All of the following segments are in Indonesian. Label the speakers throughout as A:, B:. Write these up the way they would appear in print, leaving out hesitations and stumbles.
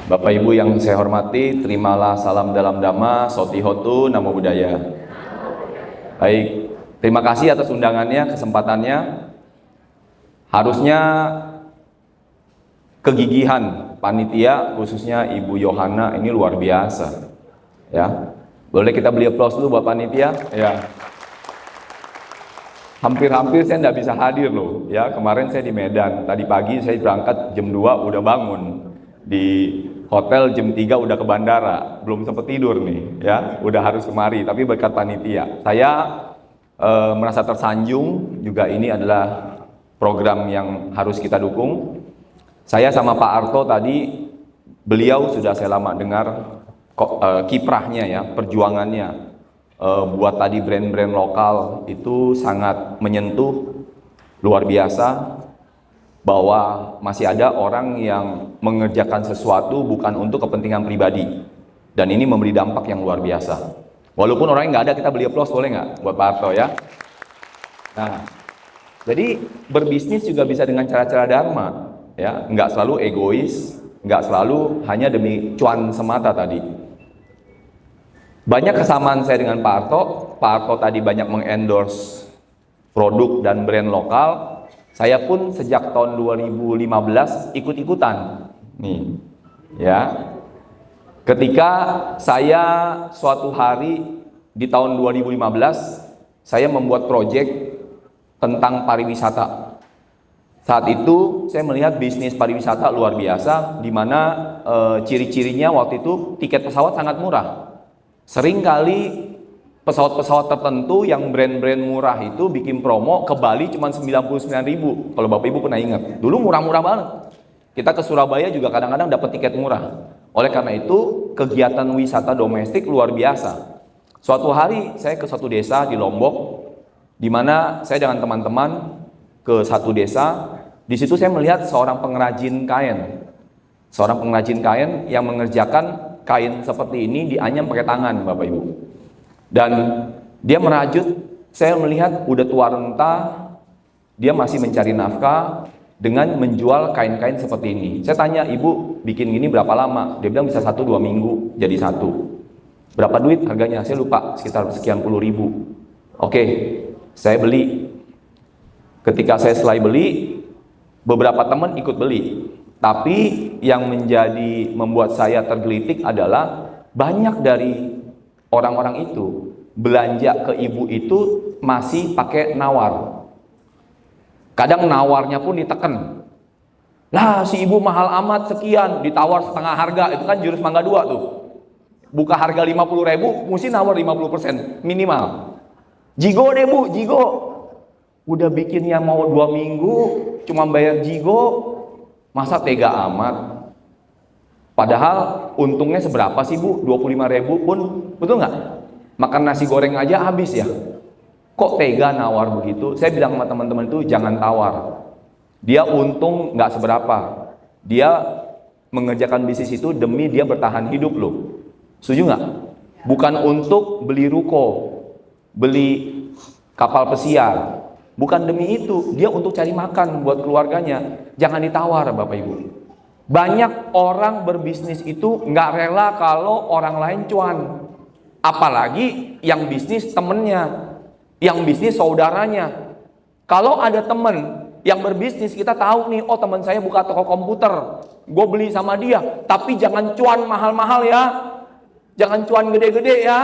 A: Bapak Ibu yang saya hormati, terimalah salam dalam Dhamma, Sotihotu, Namo Buddhaya. Baik, terima kasih atas undangannya, kesempatannya. Harusnya kegigihan panitia, khususnya Ibu Yohana ini luar biasa. Ya, boleh kita beli aplaus dulu buat panitia? Ya. Hampir-hampir saya nggak bisa hadir loh. Ya, kemarin saya di Medan. Tadi pagi saya berangkat jam 2 udah bangun. Di hotel jam 3 udah ke bandara. Belum sempat tidur nih, ya. Udah harus kemari, tapi berkat panitia. Saya merasa tersanjung juga, ini adalah program yang harus kita dukung. Saya sama Pak Arto tadi, beliau sudah saya lama dengar kiprahnya ya, perjuangannya. Buat tadi brand-brand lokal itu sangat menyentuh, luar biasa, bahwa masih ada orang yang mengerjakan sesuatu bukan untuk kepentingan pribadi, dan ini memberi dampak yang luar biasa. Walaupun orangnya nggak ada, kita beli aplaus boleh nggak buat Pak Arto ya? Nah, jadi berbisnis juga bisa dengan cara-cara dharma ya, nggak selalu egois, nggak selalu hanya demi cuan semata tadi. Banyak kesamaan saya dengan Pak Arto. Pak Arto tadi banyak mengendorse produk dan brand lokal. Saya pun sejak tahun 2015 ikut-ikutan. Nih, ya. Ketika saya suatu hari di tahun 2015, saya membuat proyek tentang pariwisata. Saat itu saya melihat bisnis pariwisata luar biasa, di mana ciri-cirinya waktu itu tiket pesawat sangat murah. Sering kali pesawat-pesawat tertentu yang brand-brand murah itu bikin promo ke Bali cuma 99.000. Kalau Bapak Ibu pernah ingat, dulu murah-murah banget. Kita ke Surabaya juga kadang-kadang dapat tiket murah. Oleh karena itu, kegiatan wisata domestik luar biasa. Suatu hari saya ke satu desa di Lombok, di mana saya dengan teman-teman ke satu desa. Di situ saya melihat seorang pengrajin kain. Seorang pengrajin kain yang mengerjakan kain seperti ini dianyam pakai tangan, Bapak Ibu. Dan dia merajut, saya melihat udah tua renta, dia masih mencari nafkah dengan menjual kain-kain seperti ini. Saya tanya, "Ibu bikin gini berapa lama?" Dia bilang bisa 1-2 minggu jadi satu. Berapa duit harganya? Saya lupa, sekitar sekian puluh ribu. Oke, saya beli. Ketika saya selesai beli, beberapa teman ikut beli. Tapi yang membuat saya tergelitik adalah banyak dari orang-orang itu belanja ke ibu itu masih pakai nawar. Kadang nawarnya pun diteken. Lah, si ibu mahal amat sekian, ditawar setengah harga. Itu kan jurus Mangga 2 tuh. Buka harga 50.000, mesti nawar 50% minimal. Jigo deh Bu, jigo. Udah bikinnya mau 2 minggu, cuma bayar jigo. Masa tega amat? Padahal untungnya seberapa sih Bu? 25.000 pun, betul nggak? Makan nasi goreng aja habis ya. Kok tega nawar begitu? Saya bilang sama teman-teman itu, jangan tawar. Dia untung nggak seberapa. Dia mengerjakan bisnis itu demi dia bertahan hidup loh. Setuju nggak? Bukan untuk beli ruko, beli kapal pesiar. Bukan demi itu, dia untuk cari makan buat keluarganya. Jangan ditawar Bapak Ibu. Banyak orang berbisnis itu nggak rela kalau orang lain cuan. Apalagi yang bisnis temennya, yang bisnis saudaranya. Kalau ada temen yang berbisnis, kita tahu nih, oh teman saya buka toko komputer, gue beli sama dia. Tapi jangan cuan mahal-mahal ya. Jangan cuan gede-gede ya.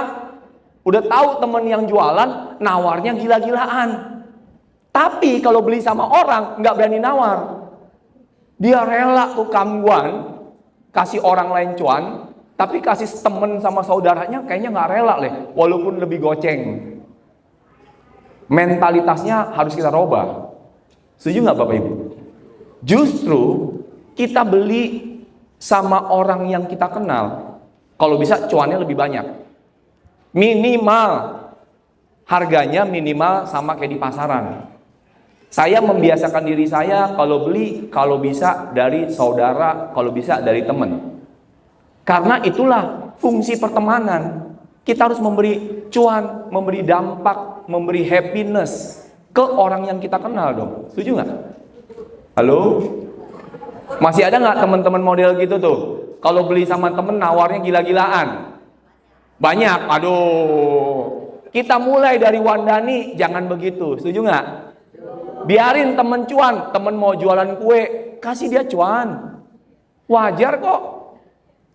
A: Udah tahu temen yang jualan, nawarnya gila-gilaan. Tapi kalau beli sama orang, nggak berani nawar. Dia rela tuh kamguan, kasih orang lain cuan, tapi kasih temen sama saudaranya kayaknya nggak rela deh, walaupun lebih goceng. Mentalitasnya harus kita robah. Setuju nggak Bapak Ibu? Justru kita beli sama orang yang kita kenal, kalau bisa cuannya lebih banyak. Minimal, harganya minimal sama kayak di pasaran. Saya membiasakan diri saya kalau beli, kalau bisa dari saudara, kalau bisa dari teman. Karena itulah fungsi pertemanan. Kita harus memberi cuan, memberi dampak, memberi happiness ke orang yang kita kenal dong. Setuju nggak? Halo? Masih ada nggak teman-teman model gitu tuh? kalau beli sama temen nawarnya gila-gilaan. Banyak, aduh. Kita mulai dari Wandani, jangan begitu, setuju nggak? Biarin temen cuan, temen mau jualan kue, kasih dia cuan. Wajar kok.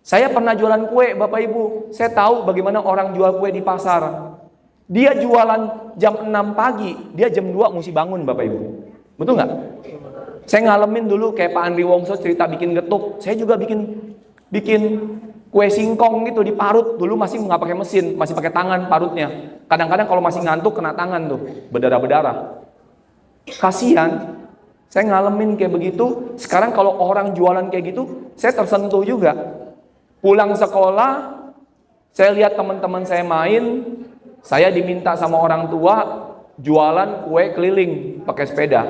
A: Saya pernah jualan kue, Bapak Ibu. Saya tahu bagaimana orang jual kue di pasar. Dia jualan jam 6 pagi, dia jam 2 mesti bangun, Bapak Ibu. Betul nggak? Saya ngalamin dulu kayak Pak Andri Wongso cerita bikin getuk. Saya juga bikin kue singkong gitu diparut. Dulu masih nggak pakai mesin, masih pakai tangan parutnya. Kadang-kadang kalau masih ngantuk kena tangan tuh, berdarah-berdarah. Kasihan. Saya ngalamin kayak begitu. Sekarang kalau orang jualan kayak gitu, saya tersentuh juga. Pulang sekolah, saya lihat teman-teman saya main, saya diminta sama orang tua jualan kue keliling pakai sepeda.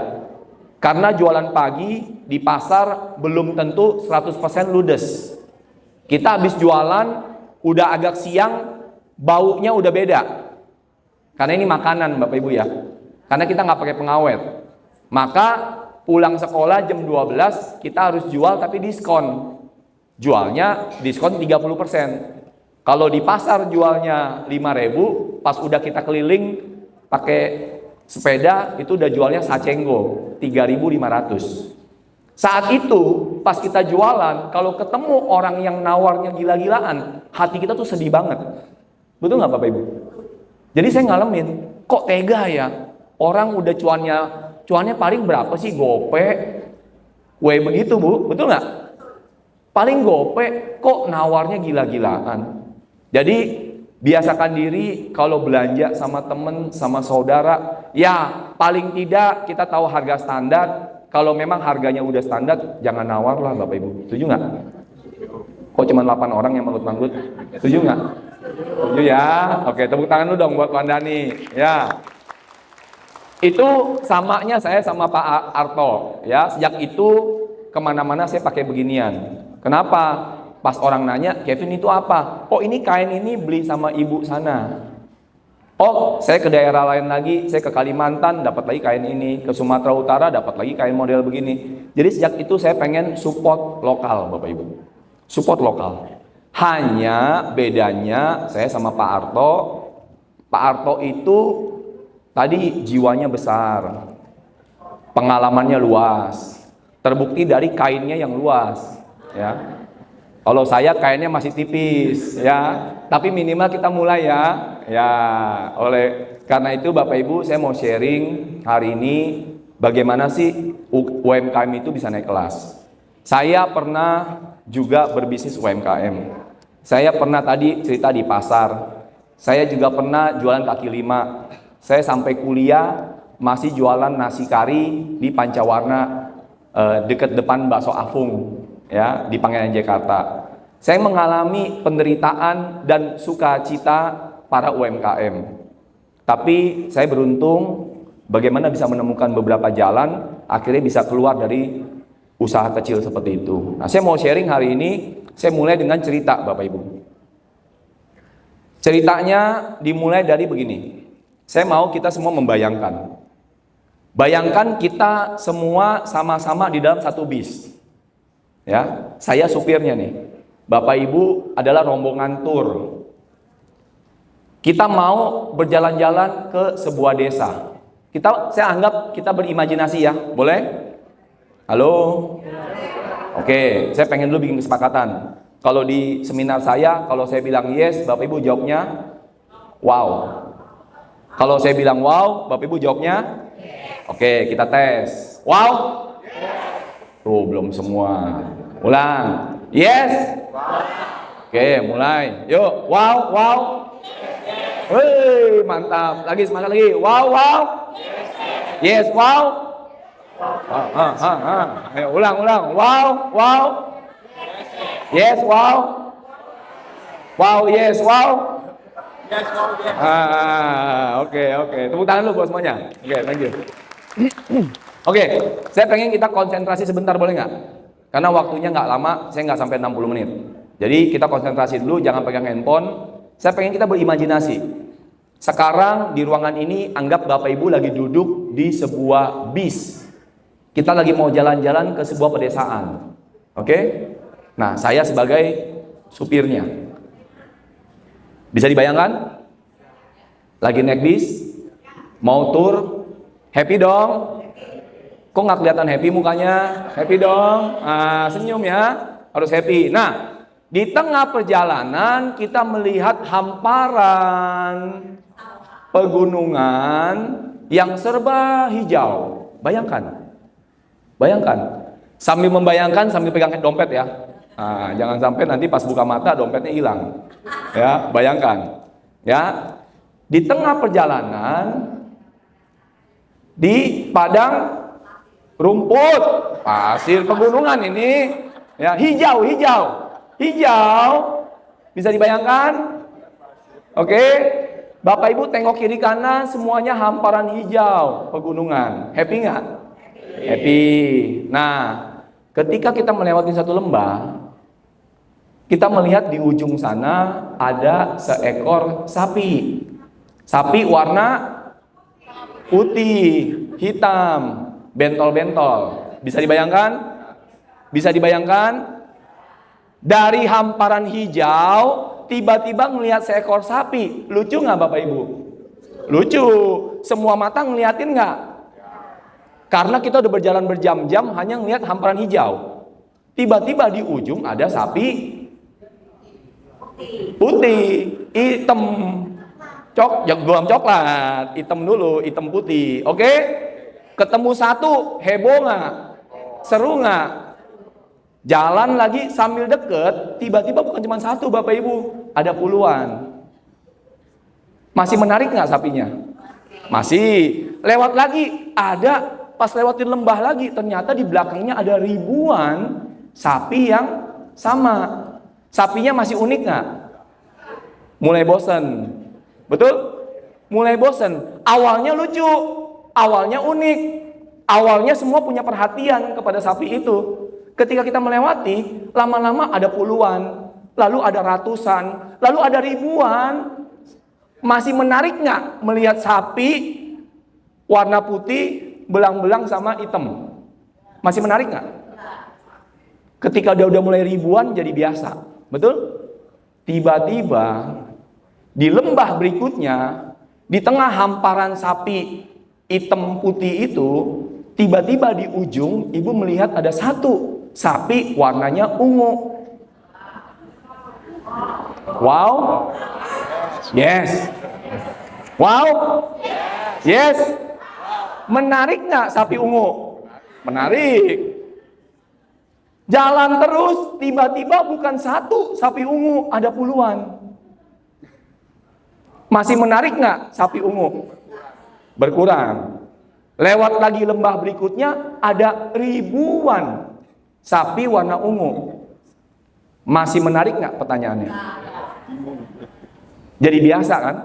A: Karena jualan pagi di pasar belum tentu 100% ludes. Kita habis jualan, udah agak siang, baunya udah beda. Karena ini makanan Bapak Ibu ya. Karena kita nggak pakai pengawet. Maka pulang sekolah jam 12 kita harus jual tapi diskon. Jualnya diskon 30%. Kalau di pasar jualnya 5.000, pas udah kita keliling pakai sepeda itu udah jualnya sacenggo 3.500. Saat itu pas kita jualan, kalau ketemu orang yang nawarnya gila-gilaan, hati kita tuh sedih banget. Betul nggak Bapak Ibu? Jadi saya ngalamin, kok tega ya? Orang udah cuannya paling berapa sih, gope? Kue begitu Bu, betul nggak? Paling gope, kok nawarnya gila-gilaan? Jadi biasakan diri kalau belanja sama temen, sama saudara, ya paling tidak kita tahu harga standar. Kalau memang harganya udah standar, jangan nawar lah Bapak Ibu. Setuju nggak? Kok cuma 8 orang yang manggut-manggut? Setuju nggak? Setuju ya? Oke, tepuk tangan lu dong buat Wandani. Ya. Itu samanya saya sama Pak Arto. Ya, sejak itu kemana-mana saya pakai beginian. Kenapa? Pas orang nanya, Kevin itu apa? Oh ini kain ini beli sama ibu sana. Oh saya ke daerah lain lagi, saya ke Kalimantan dapat lagi kain ini, ke Sumatera Utara dapat lagi kain model begini. Jadi sejak itu saya pengen support lokal Bapak Ibu. Support lokal. Hanya bedanya saya sama Pak Arto. Pak Arto itu tadi jiwanya besar. Pengalamannya luas. Terbukti dari kainnya yang luas, ya. Kalau saya kainnya masih tipis, ya. Tapi minimal kita mulai ya. Ya, oleh karena itu Bapak Ibu, saya mau sharing hari ini bagaimana sih UMKM itu bisa naik kelas. Saya pernah juga berbisnis UMKM. Saya pernah tadi cerita di pasar. Saya juga pernah jualan kaki lima. Saya sampai kuliah masih jualan nasi kari di Pancawarna, dekat depan bakso Afung, ya, di Pangeran Jakarta. Saya mengalami penderitaan dan sukacita para UMKM. Tapi saya beruntung bagaimana bisa menemukan beberapa jalan, akhirnya bisa keluar dari usaha kecil seperti itu. Nah, saya mau sharing hari ini, saya mulai dengan cerita Bapak Ibu. Ceritanya dimulai dari begini. Saya mau kita semua membayangkan. Bayangkan kita semua sama-sama di dalam satu bis. Ya, saya supirnya nih. Bapak Ibu adalah rombongan tur. Kita mau berjalan-jalan ke sebuah desa. Saya anggap kita berimajinasi ya, boleh? Halo? Oke, saya pengen dulu bikin kesepakatan. Kalau di seminar saya, kalau saya bilang yes, Bapak Ibu jawabnya wow. Kalau saya bilang wow, Bapak Ibu jawabnya oke, kita tes. Wow? Tuh, belum semua. Ulang. Yes. Oke, mulai. Yuk, wow, wow. Wih, mantap. Lagi semangat lagi. Wow, wow. Yes, wow. Ayo, ulang. Wow, wow. Yes, wow. Wow, yes, wow. Oke. Tepuk tangan dulu buat semuanya. Oke, thank you. Oke, saya pengen kita konsentrasi sebentar, boleh nggak? Karena waktunya nggak lama, saya nggak sampai 60 menit. Jadi kita konsentrasi dulu, jangan pegang handphone. Saya pengen kita berimajinasi. Sekarang di ruangan ini, anggap Bapak Ibu lagi duduk di sebuah bis. Kita lagi mau jalan-jalan ke sebuah pedesaan. Oke? Nah, saya sebagai supirnya. Bisa dibayangkan? Lagi naik bis, mau tur, happy dong? Kok nggak kelihatan happy mukanya? Happy dong? Senyum ya, harus happy. Nah, di tengah perjalanan kita melihat hamparan pegunungan yang serba hijau. Bayangkan, bayangkan. Sambil membayangkan, sambil pegang dompet ya. Jangan sampai nanti pas buka mata dompetnya hilang. Ya, bayangkan. Ya, di tengah perjalanan di padang rumput, pasir pegunungan ini, ya hijau. Bisa dibayangkan? Oke, Bapak Ibu tengok kiri kanan, semuanya hamparan hijau pegunungan. Happy nggak? Happy. Nah, ketika kita melewati satu lembah, kita melihat di ujung sana ada seekor sapi. Sapi warna putih, hitam, bentol-bentol. Bisa dibayangkan? Bisa dibayangkan? Dari hamparan hijau, tiba-tiba ngelihat seekor sapi. Lucu nggak Bapak Ibu? Lucu. Semua mata ngeliatin nggak? Karena kita udah berjalan berjam-jam hanya ngelihat hamparan hijau. Tiba-tiba di ujung ada sapi putih, hitam, belum coklat, hitam dulu, hitam putih. Oke? Ketemu satu, heboh nggak? Seru nggak? Jalan lagi sambil deket, tiba-tiba bukan cuma satu Bapak Ibu, ada puluhan. Masih menarik nggak sapinya? Masih. Lewat lagi, ada. Pas lewatin lembah lagi, ternyata di belakangnya ada ribuan sapi yang sama. Sapinya masih unik nggak? Mulai bosen. Betul? Mulai bosen. Awalnya lucu, awalnya unik, awalnya semua punya perhatian kepada sapi itu. Ketika kita melewati, lama-lama ada puluhan, lalu ada ratusan, lalu ada ribuan. Masih menarik nggak melihat sapi warna putih, belang-belang sama hitam? Masih menarik nggak? Ketika dia udah mulai ribuan jadi biasa. Betul? Tiba-tiba di lembah berikutnya, di tengah hamparan sapi hitam putih itu, tiba-tiba di ujung ibu melihat ada satu sapi warnanya ungu. Wow. Yes. Wow. Yes. Menarik nggak sapi ungu? Menarik. Jalan terus, tiba-tiba bukan satu sapi ungu, ada puluhan. Masih menarik nggak sapi ungu? Berkurang. Lewat lagi lembah berikutnya, ada ribuan sapi warna ungu. Masih menarik nggak pertanyaannya? Jadi biasa kan?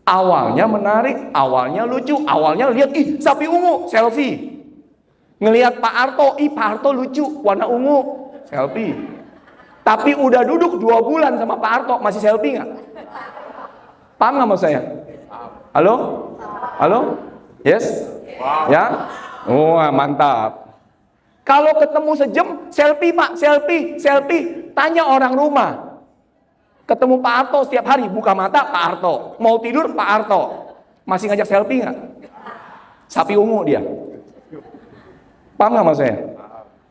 A: Awalnya menarik, awalnya lucu, awalnya lihat, ih sapi ungu, selfie. Ngelihat Pak Harto, ih Pak Harto lucu, warna ungu, selfie. Tapi udah duduk 2 bulan sama Pak Harto, masih selfie nggak? Paham nggak maksud saya? Halo? Halo? Yes? Ya? Wah, mantap. Kalau ketemu sejam, selfie Pak, selfie. Tanya orang rumah. Ketemu Pak Harto setiap hari, buka mata Pak Harto. Mau tidur Pak Harto. Masih ngajak selfie nggak? Sapi ungu dia. Paham nggak maksud saya?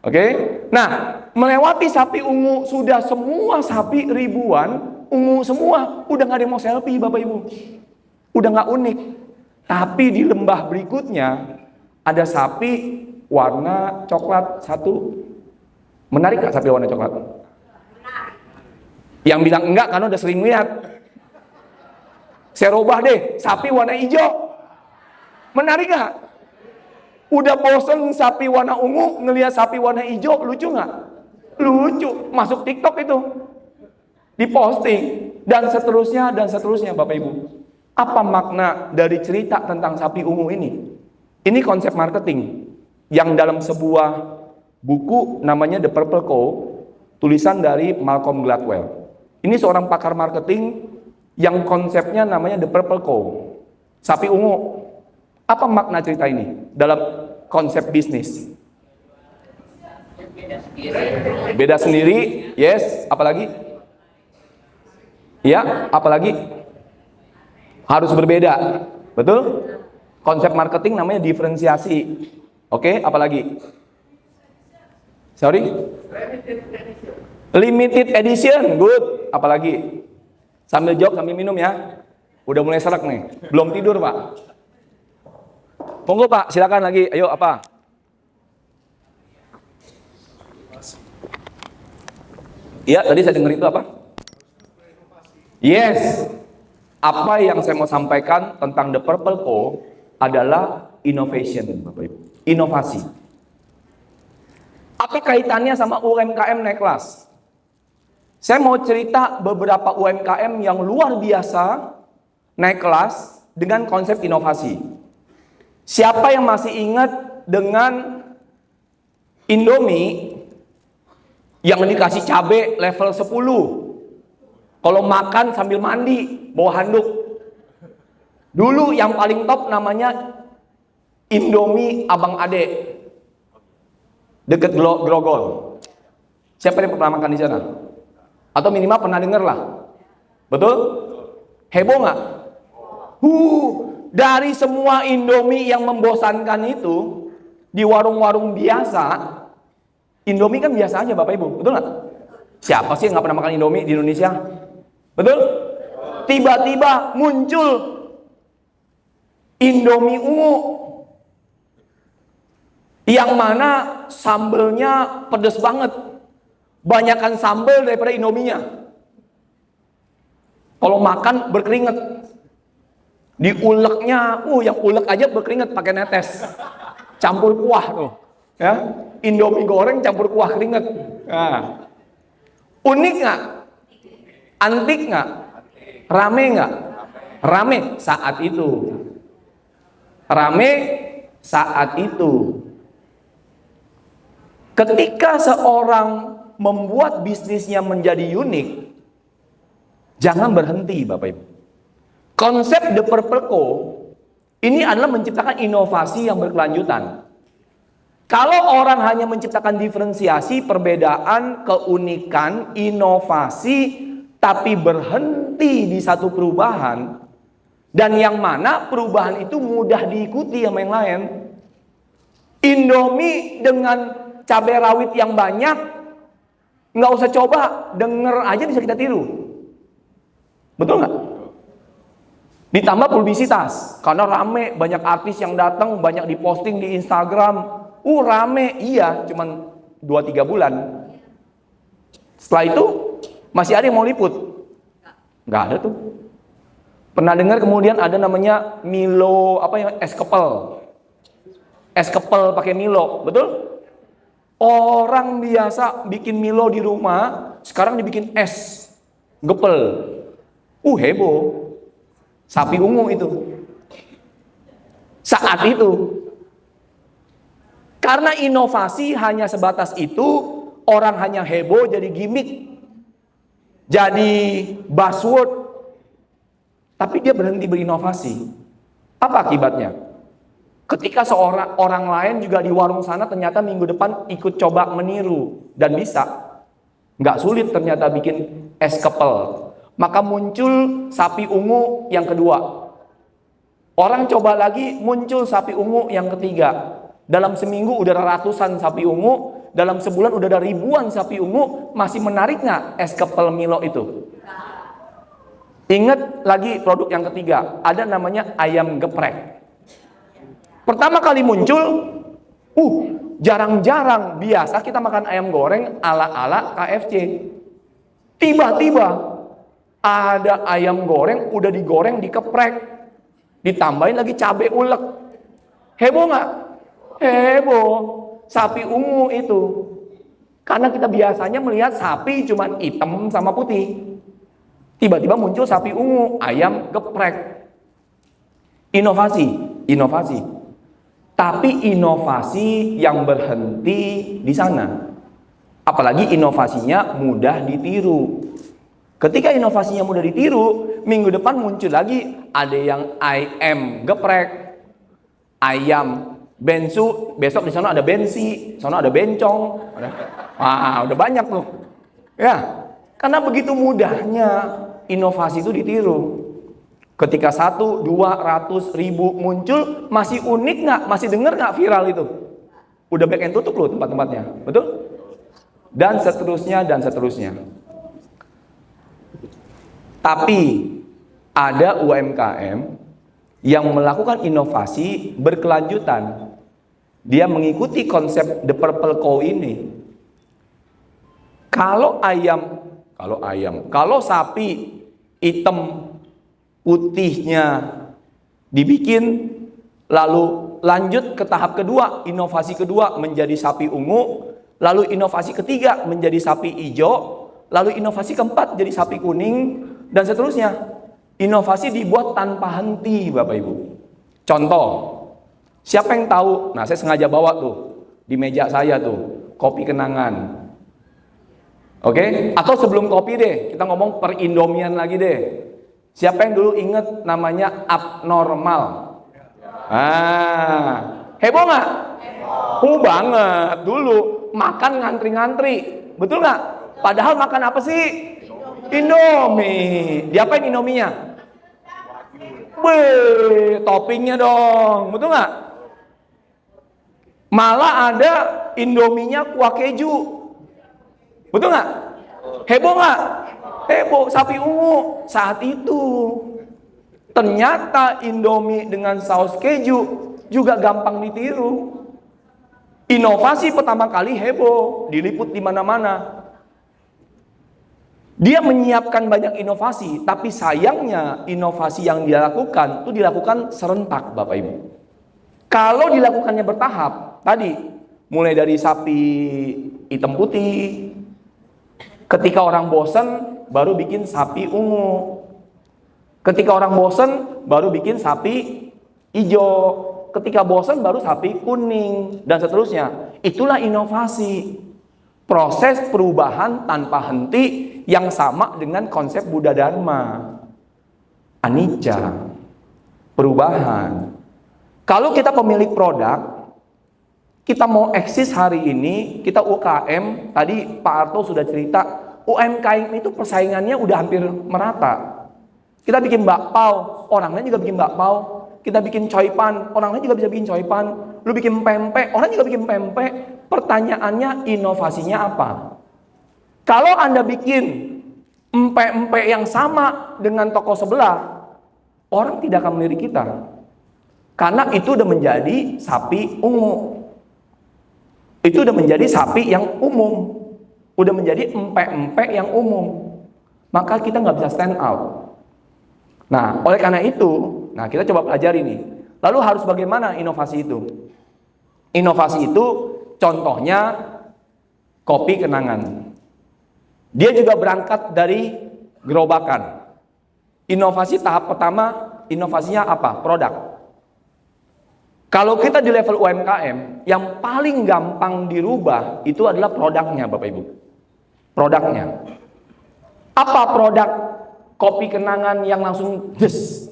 A: Oke? Nah, melewati sapi ungu, sudah semua sapi ribuan, ungu semua. Udah nggak ada yang mau selfie Bapak Ibu. Udah nggak unik. Tapi di lembah berikutnya, ada sapi warna coklat satu. Menarik nggak sapi warna coklat? Yang bilang enggak karena udah sering lihat. Saya robah deh, sapi warna hijau. Menarik nggak? Udah bosen sapi warna ungu, ngelihat sapi warna hijau, lucu nggak? Lucu. Masuk TikTok itu. Diposting. Dan seterusnya Bapak Ibu. Apa makna dari cerita tentang sapi ungu ini? Ini konsep marketing. Yang dalam sebuah buku namanya The Purple Cow, tulisan dari Malcolm Gladwell. Ini seorang pakar marketing yang konsepnya namanya The Purple Cow, sapi ungu. Apa makna cerita ini dalam konsep bisnis? Beda sendiri, yes. Apalagi? Ya, apalagi? Harus berbeda, betul? Konsep marketing namanya diferensiasi. Oke, apalagi? Sorry? Limited edition, good. Apalagi? Sambil jawab, sambil minum ya. Udah mulai serak nih, belum tidur Pak. Monggo Pak, silakan lagi. Ayo apa? Iya, tadi saya dengar itu apa? Yes. Apa yang saya mau sampaikan tentang The Purple Co adalah innovation, Bapak Ibu. Inovasi. Apa kaitannya sama UMKM naik kelas? Saya mau cerita beberapa UMKM yang luar biasa naik kelas dengan konsep inovasi. Siapa yang masih ingat dengan Indomie yang dikasih cabai level 10? Kalau makan sambil mandi, bawa handuk. Dulu yang paling top namanya Indomie Abang Ade. Deket Grogol. Siapa yang pernah makan di sana? Atau minimal pernah dengar lah. Betul? Heboh nggak? Dari semua Indomie yang membosankan itu, di warung-warung biasa, Indomie kan biasa aja Bapak Ibu, betul nggak? Siapa sih yang nggak pernah makan Indomie di Indonesia? Betul? Tiba-tiba muncul Indomie ungu, yang mana sambelnya pedes banget, banyakan sambel daripada Indominya. Kalau makan berkeringat, diuleknya, yang ulek aja berkeringat pakai netes, campur kuah tuh, ya. Indomie goreng campur kuah keringat. Nah. Unik nggak? Antik nggak? Rame nggak? Rame saat itu. Rame saat itu. Ketika seorang membuat bisnisnya menjadi unik, jangan berhenti Bapak Ibu. Konsep The Purple Co ini adalah menciptakan inovasi yang berkelanjutan. Kalau orang hanya menciptakan diferensiasi, perbedaan, keunikan, inovasi, tapi berhenti di satu perubahan, dan yang mana perubahan itu mudah diikuti sama yang lain. Indomie dengan cabai rawit yang banyak, nggak usah coba, denger aja bisa kita tiru. Betul nggak? Ditambah publisitas, karena rame, banyak artis yang datang, banyak diposting di Instagram. Rame, iya, cuman 2-3 bulan. Setelah itu masih ada yang mau liput? Nggak ada tuh. Pernah dengar kemudian ada namanya Milo, es kepel. Es kepel pakai Milo, betul? Orang biasa bikin Milo di rumah, sekarang dibikin es gepel. Heboh. Sapi ungu itu. Saat itu. Karena inovasi hanya sebatas itu, orang hanya heboh jadi gimmick, jadi buzzword, tapi dia berhenti berinovasi. Apa akibatnya? Ketika seorang orang lain juga di warung sana ternyata minggu depan ikut coba meniru dan bisa, nggak sulit ternyata bikin es kepel. Maka muncul sapi ungu yang kedua. Orang coba lagi, muncul sapi ungu yang ketiga. Dalam seminggu udah ratusan sapi ungu, dalam sebulan udah ada ribuan sapi ungu. Masih menarik nggak es kepel Milo itu? Ingat lagi produk yang ketiga, ada namanya ayam geprek. Pertama kali muncul, jarang-jarang, biasa kita makan ayam goreng ala-ala KFC. Tiba-tiba ada ayam goreng, udah digoreng, dikeprek, ditambahin lagi cabai ulek. Heboh nggak? Heboh. Sapi ungu itu. Karena kita biasanya melihat sapi cuman hitam sama putih. Tiba-tiba muncul sapi ungu, ayam geprek. Inovasi. Tapi inovasi yang berhenti di sana. Apalagi inovasinya mudah ditiru. Ketika inovasinya mudah ditiru, minggu depan muncul lagi ada yang ayam geprek, ayam
B: Bensu, besok di sana ada bensi, sana ada bencong, udah banyak tuh. Ya, karena begitu mudahnya inovasi itu ditiru. Ketika 1, 200, 1000 muncul, masih unik nggak? Masih denger nggak viral itu? Udah back end tutup loh tempat-tempatnya, betul? Dan seterusnya dan seterusnya. Tapi ada UMKM yang melakukan inovasi berkelanjutan. Dia mengikuti konsep The Purple Cow ini. Kalau sapi hitam putihnya dibikin, lalu lanjut ke tahap kedua, inovasi kedua menjadi sapi ungu, lalu inovasi ketiga menjadi sapi hijau, lalu inovasi keempat jadi sapi kuning, dan seterusnya. Inovasi dibuat tanpa henti, Bapak Ibu. Contoh, siapa yang tahu? Nah, saya sengaja bawa tuh di meja saya tuh kopi kenangan. Oke? Atau sebelum kopi deh, kita ngomong perindomian lagi deh. Siapa yang dulu inget namanya Abnormal? Heboh nggak? Heboh banget. Dulu makan ngantri-ngantri, betul nggak? Padahal makan apa sih? Indomie. Diapain Indominya? Wih, toppingnya dong, betul nggak? Malah ada Indominya kuah keju, betul nggak? Heboh nggak? Heboh. Sapi ungu saat itu. Ternyata Indomie dengan saus keju juga gampang ditiru. Inovasi pertama kali heboh, diliput di mana-mana. Dia menyiapkan banyak inovasi, tapi sayangnya inovasi yang dia lakukan itu dilakukan serentak, Bapak Ibu. Kalau dilakukannya bertahap, tadi mulai dari sapi hitam putih, ketika orang bosan baru bikin sapi ungu. Ketika orang bosan baru bikin sapi hijau. Ketika bosan baru sapi kuning, dan seterusnya. Itulah inovasi. Proses perubahan tanpa henti yang sama dengan konsep Buddha Dharma. Anicca. Perubahan. Kalau kita pemilik produk, kita mau eksis hari ini, kita UKM, tadi Pak Arto sudah cerita, UMKM itu persaingannya udah hampir merata. Kita bikin bakpao, orang lain juga bikin bakpao. Kita bikin coipan, orang lain juga bisa bikin coipan. Lu bikin pempek, orang juga bikin pempek. Pertanyaannya, inovasinya apa? Kalau Anda bikin empek-empek yang sama dengan toko sebelah, orang tidak akan melirik kita. Karena itu udah menjadi sapi ungu. Itu udah menjadi sapi yang umum. Udah menjadi empek-empek yang umum. Maka kita nggak bisa stand out. Nah, oleh karena itu, kita coba pelajari nih. Lalu harus bagaimana inovasi itu? Inovasi itu contohnya kopi kenangan. Dia juga berangkat dari gerobakan. Inovasi tahap pertama, inovasinya apa? Produk. Kalau kita di level UMKM, yang paling gampang dirubah itu adalah produknya, Bapak Ibu. Produknya. Apa produk kopi kenangan yang langsung des?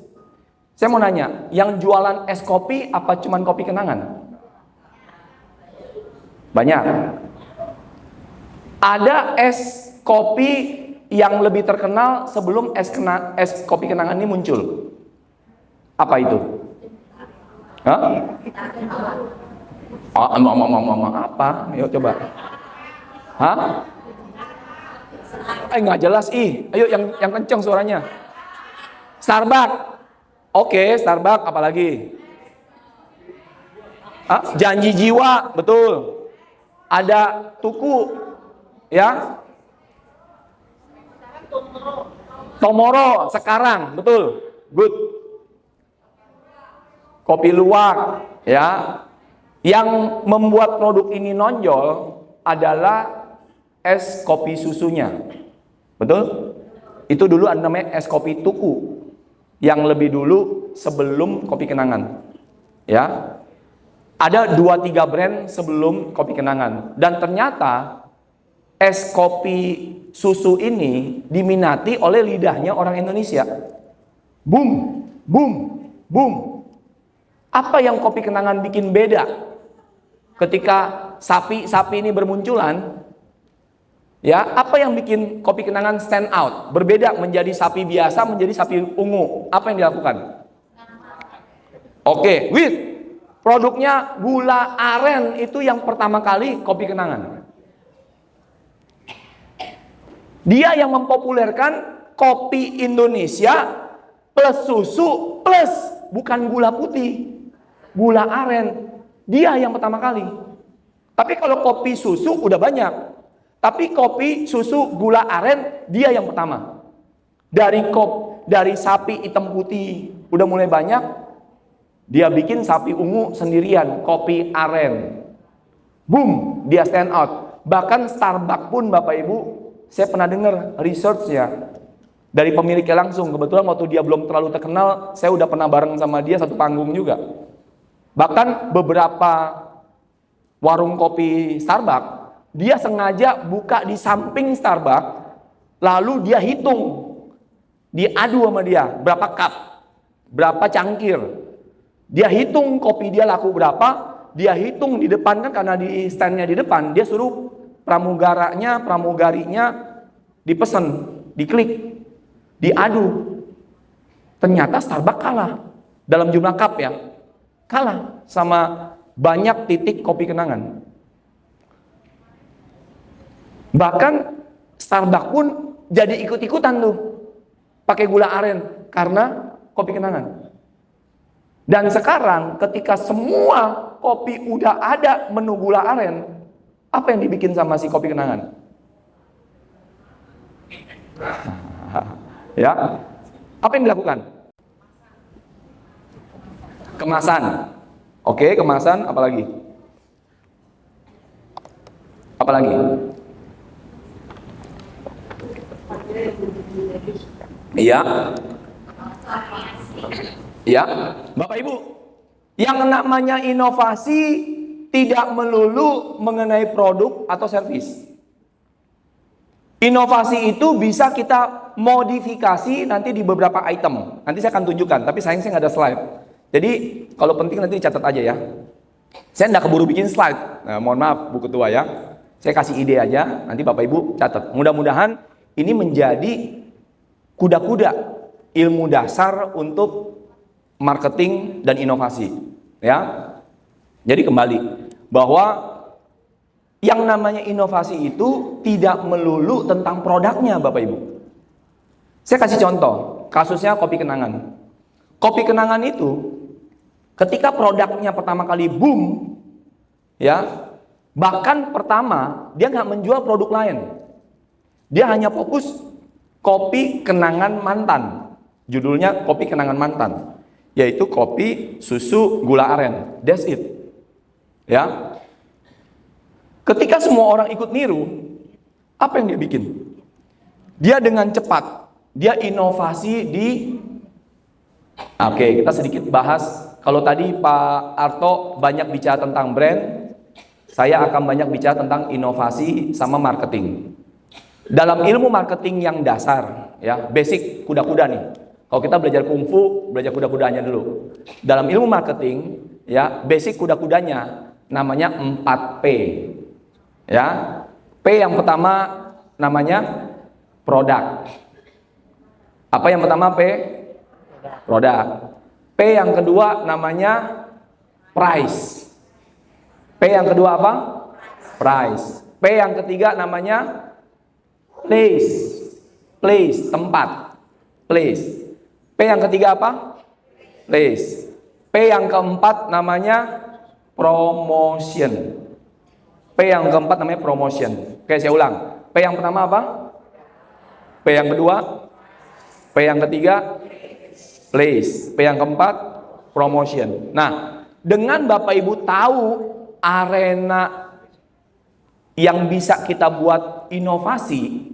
B: Saya mau nanya, yang jualan es kopi apa cuman kopi kenangan? Banyak. Ada es kopi yang lebih terkenal sebelum es kopi kenangan ini muncul. Apa itu? Apa? Ayo coba. Nggak jelas Ayo yang kenceng suaranya. Starbucks. Oke, Starbucks apalagi? Janji jiwa, betul. Ada tuku, ya. Tomorrow, sekarang, betul. Good. Kopi luwak, ya. Yang membuat produk ini nonjol adalah es kopi susunya. Betul? Itu dulu ada namanya es kopi tuku. Yang lebih dulu sebelum kopi kenangan. Ya. Ada 2-3 brand sebelum kopi kenangan. Dan ternyata es kopi susu ini diminati oleh lidahnya orang Indonesia. Boom, boom, boom. Apa yang kopi kenangan bikin beda? Ketika sapi-sapi ini bermunculan, ya, apa yang bikin kopi kenangan stand out? Berbeda menjadi sapi biasa menjadi sapi ungu. Apa yang dilakukan? Oke, produknya gula aren itu yang pertama kali kopi kenangan. Dia yang mempopulerkan kopi Indonesia plus susu plus bukan gula putih. Gula aren, dia yang pertama kali. Tapi kalau kopi susu udah banyak. Tapi kopi susu gula aren, dia yang pertama. Dari sapi hitam putih udah mulai banyak, dia bikin sapi ungu sendirian, kopi aren. Boom, dia stand out. Bahkan Starbucks pun Bapak Ibu, saya pernah dengar research ya dari pemiliknya langsung. Kebetulan waktu dia belum terlalu terkenal, saya udah pernah bareng sama dia satu panggung juga. Bahkan beberapa warung kopi Starbucks, dia sengaja buka di samping Starbucks, lalu dia hitung, diadu sama dia, berapa cup, berapa cangkir. Dia hitung kopi dia laku berapa, dia hitung di depan kan karena di standnya di depan, dia suruh pramugarinya dipesan, diklik, diadu. Ternyata Starbucks kalah dalam jumlah cup ya. Kalah sama banyak titik kopi kenangan. Bahkan Starbucks pun jadi ikut-ikutan tuh pakai gula aren karena kopi kenangan. Dan sekarang ketika semua kopi udah ada menu gula aren, apa yang dibikin sama si kopi kenangan? Ya, apa yang dilakukan? Kemasan. Oke, kemasan, apalagi? Apalagi? Iya. Iya, Bapak Ibu. Yang namanya inovasi tidak melulu mengenai produk atau servis. Inovasi itu bisa kita modifikasi nanti di beberapa item. Nanti saya akan tunjukkan, tapi sayang saya nggak ada slide. Jadi kalau penting nanti dicatat aja ya. Saya nggak keburu bikin slide. Nah, mohon maaf Bu Ketua ya. Saya kasih ide aja, nanti Bapak Ibu catat. Mudah-mudahan ini menjadi kuda-kuda ilmu dasar untuk marketing dan inovasi. Ya. Jadi kembali bahwa yang namanya inovasi itu tidak melulu tentang produknya Bapak Ibu. Saya kasih contoh, kasusnya kopi kenangan. Kopi kenangan itu ketika produknya pertama kali boom, ya, bahkan pertama dia nggak menjual produk lain, dia hanya fokus kopi kenangan mantan. Judulnya kopi kenangan mantan, yaitu kopi susu gula aren. That's it. Ya, ketika semua orang ikut niru, apa yang dia bikin? Dia dengan cepat, dia inovasi di. Oke, kita sedikit bahas. Kalau tadi Pak Arto banyak bicara tentang brand, saya akan banyak bicara tentang inovasi sama marketing. Dalam ilmu marketing yang dasar, ya, basic kuda-kuda nih. Kalau kita belajar kungfu, belajar kuda-kudanya dulu. Dalam ilmu marketing, ya, basic kuda-kudanya namanya 4P. Ya. P yang pertama namanya produk. Apa yang pertama P? Produk. P yang kedua namanya price. P yang kedua apa? Price. P yang ketiga namanya place. Place, tempat. Place. P yang ketiga apa? Place. P yang keempat namanya promotion. P yang keempat namanya promotion. Oke, saya ulang. P yang pertama apa? P yang kedua? P yang ketiga? Place. P yang keempat? Promotion. Nah, dengan Bapak Ibu tahu arena yang bisa kita buat inovasi,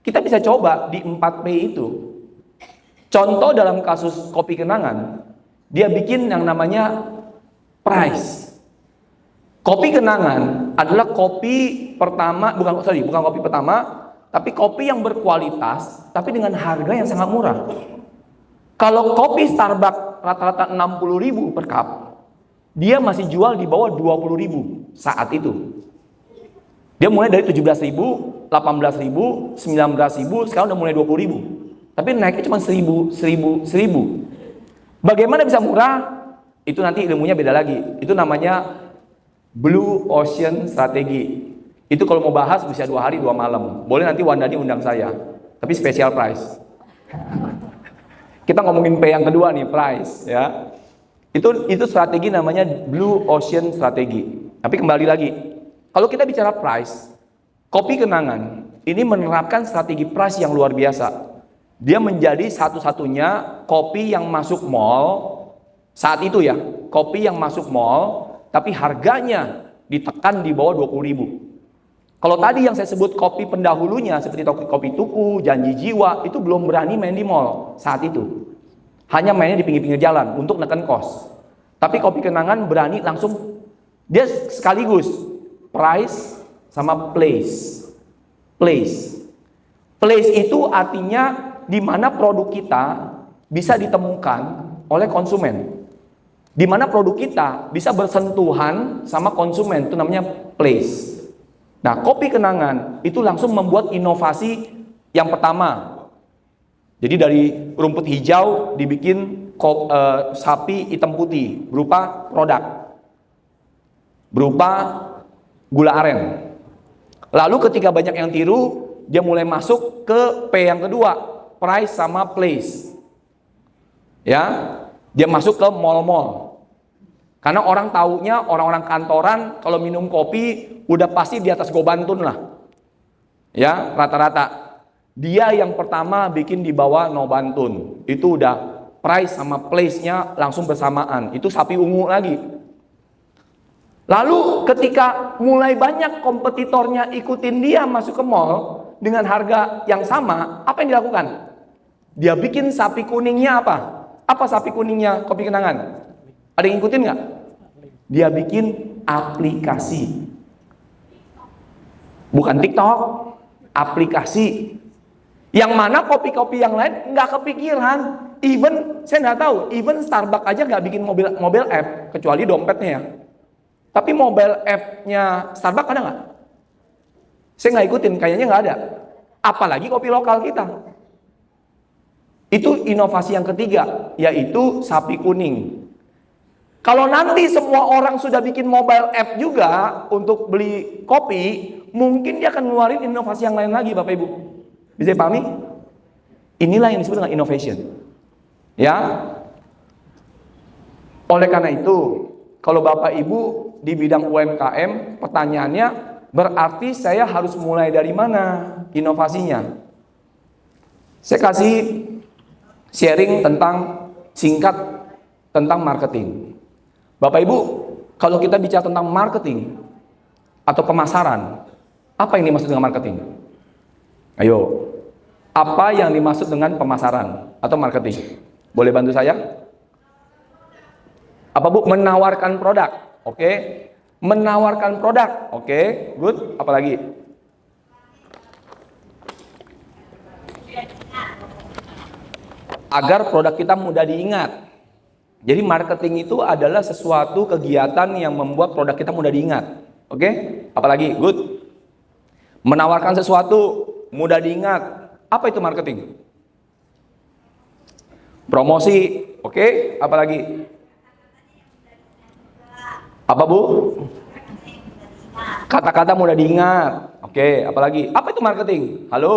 B: kita bisa coba di 4P itu. Contoh dalam kasus kopi kenangan, dia bikin yang namanya price. Kopi kenangan adalah kopi pertama, bukan kopi pertama, tapi kopi yang berkualitas, tapi dengan harga yang sangat murah. Kalau kopi Starbucks rata-rata 60.000 per cup, dia masih jual di bawah 20.000 saat itu. Dia mulai dari 17.000, 18.000, 19.000, sekarang udah mulai 20.000. Tapi naiknya cuma 1.000. Bagaimana bisa murah? Itu nanti ilmunya beda lagi. Itu namanya Blue Ocean Strategi. Itu kalau mau bahas bisa 2 hari 2 malam. Boleh nanti Wandani undang saya. Tapi special price. Kita ngomongin P yang kedua nih, price ya. Itu strategi namanya Blue Ocean Strategi. Tapi kembali lagi, kalau kita bicara price, Kopi Kenangan ini menerapkan strategi price yang luar biasa. Dia menjadi satu-satunya kopi yang masuk mall saat itu ya, kopi yang masuk mall tapi harganya ditekan di bawah 20.000. Kalau tadi yang saya sebut kopi pendahulunya seperti kopi Tuku, Janji Jiwa, itu belum berani main di mall saat itu. Hanya mainnya di pinggir-pinggir jalan untuk neken kos. Tapi Kopi Kenangan berani langsung, dia sekaligus price sama place. Place itu artinya di mana produk kita bisa ditemukan oleh konsumen. Di mana produk kita bisa bersentuhan sama konsumen, itu namanya place. Nah, Kopi Kenangan itu langsung membuat inovasi yang pertama. Jadi dari rumput hijau dibikin sapi hitam putih berupa produk, berupa gula aren. Lalu ketika banyak yang tiru, dia mulai masuk ke P yang kedua, price sama place. Ya, dia masuk ke mall-mall. Karena orang taunya, orang-orang kantoran kalau minum kopi udah pasti di atas Gobantun lah. Ya, rata-rata. Dia yang pertama bikin di bawah Nobantun. Itu udah price sama place-nya langsung bersamaan. Itu sapi ungu lagi. Lalu ketika mulai banyak kompetitornya ikutin dia masuk ke mall dengan harga yang sama, apa yang dilakukan? Dia bikin sapi kuningnya apa? Apa sapi kuningnya Kopi Kenangan? Ada yang ikutin nggak? Dia bikin aplikasi. Bukan TikTok, aplikasi. Yang mana kopi-kopi yang lain nggak kepikiran. Even, saya nggak tahu, even Starbucks aja nggak bikin mobile app, kecuali dompetnya ya. Tapi mobile app-nya Starbucks ada nggak? Saya nggak ikutin, kayaknya nggak ada. Apalagi kopi lokal kita. Itu inovasi yang ketiga, yaitu sapi kuning. Kalau nanti semua orang sudah bikin mobile app juga untuk beli kopi, mungkin dia akan ngeluarin inovasi yang lain lagi, Bapak Ibu. Bisa dipahami? Inilah yang disebut dengan innovation. Ya. Oleh karena itu, kalau Bapak Ibu di bidang UMKM, pertanyaannya berarti saya harus mulai dari mana inovasinya? Saya kasih sharing singkat tentang marketing. Bapak Ibu, kalau kita bicara tentang marketing atau pemasaran, apa yang dimaksud dengan marketing? Ayo, apa yang dimaksud dengan pemasaran atau marketing? Boleh bantu saya? Apa Bu? Menawarkan produk. Oke. Menawarkan produk. Oke, good. Apalagi? Agar produk kita mudah diingat. Jadi marketing itu adalah sesuatu kegiatan yang membuat produk kita mudah diingat. Oke? Apalagi? Good. Menawarkan sesuatu mudah diingat. Apa itu marketing? Promosi. Oke? Apalagi? Apa Bu? Kata-kata mudah diingat. Oke, apalagi? Apa itu marketing? Halo?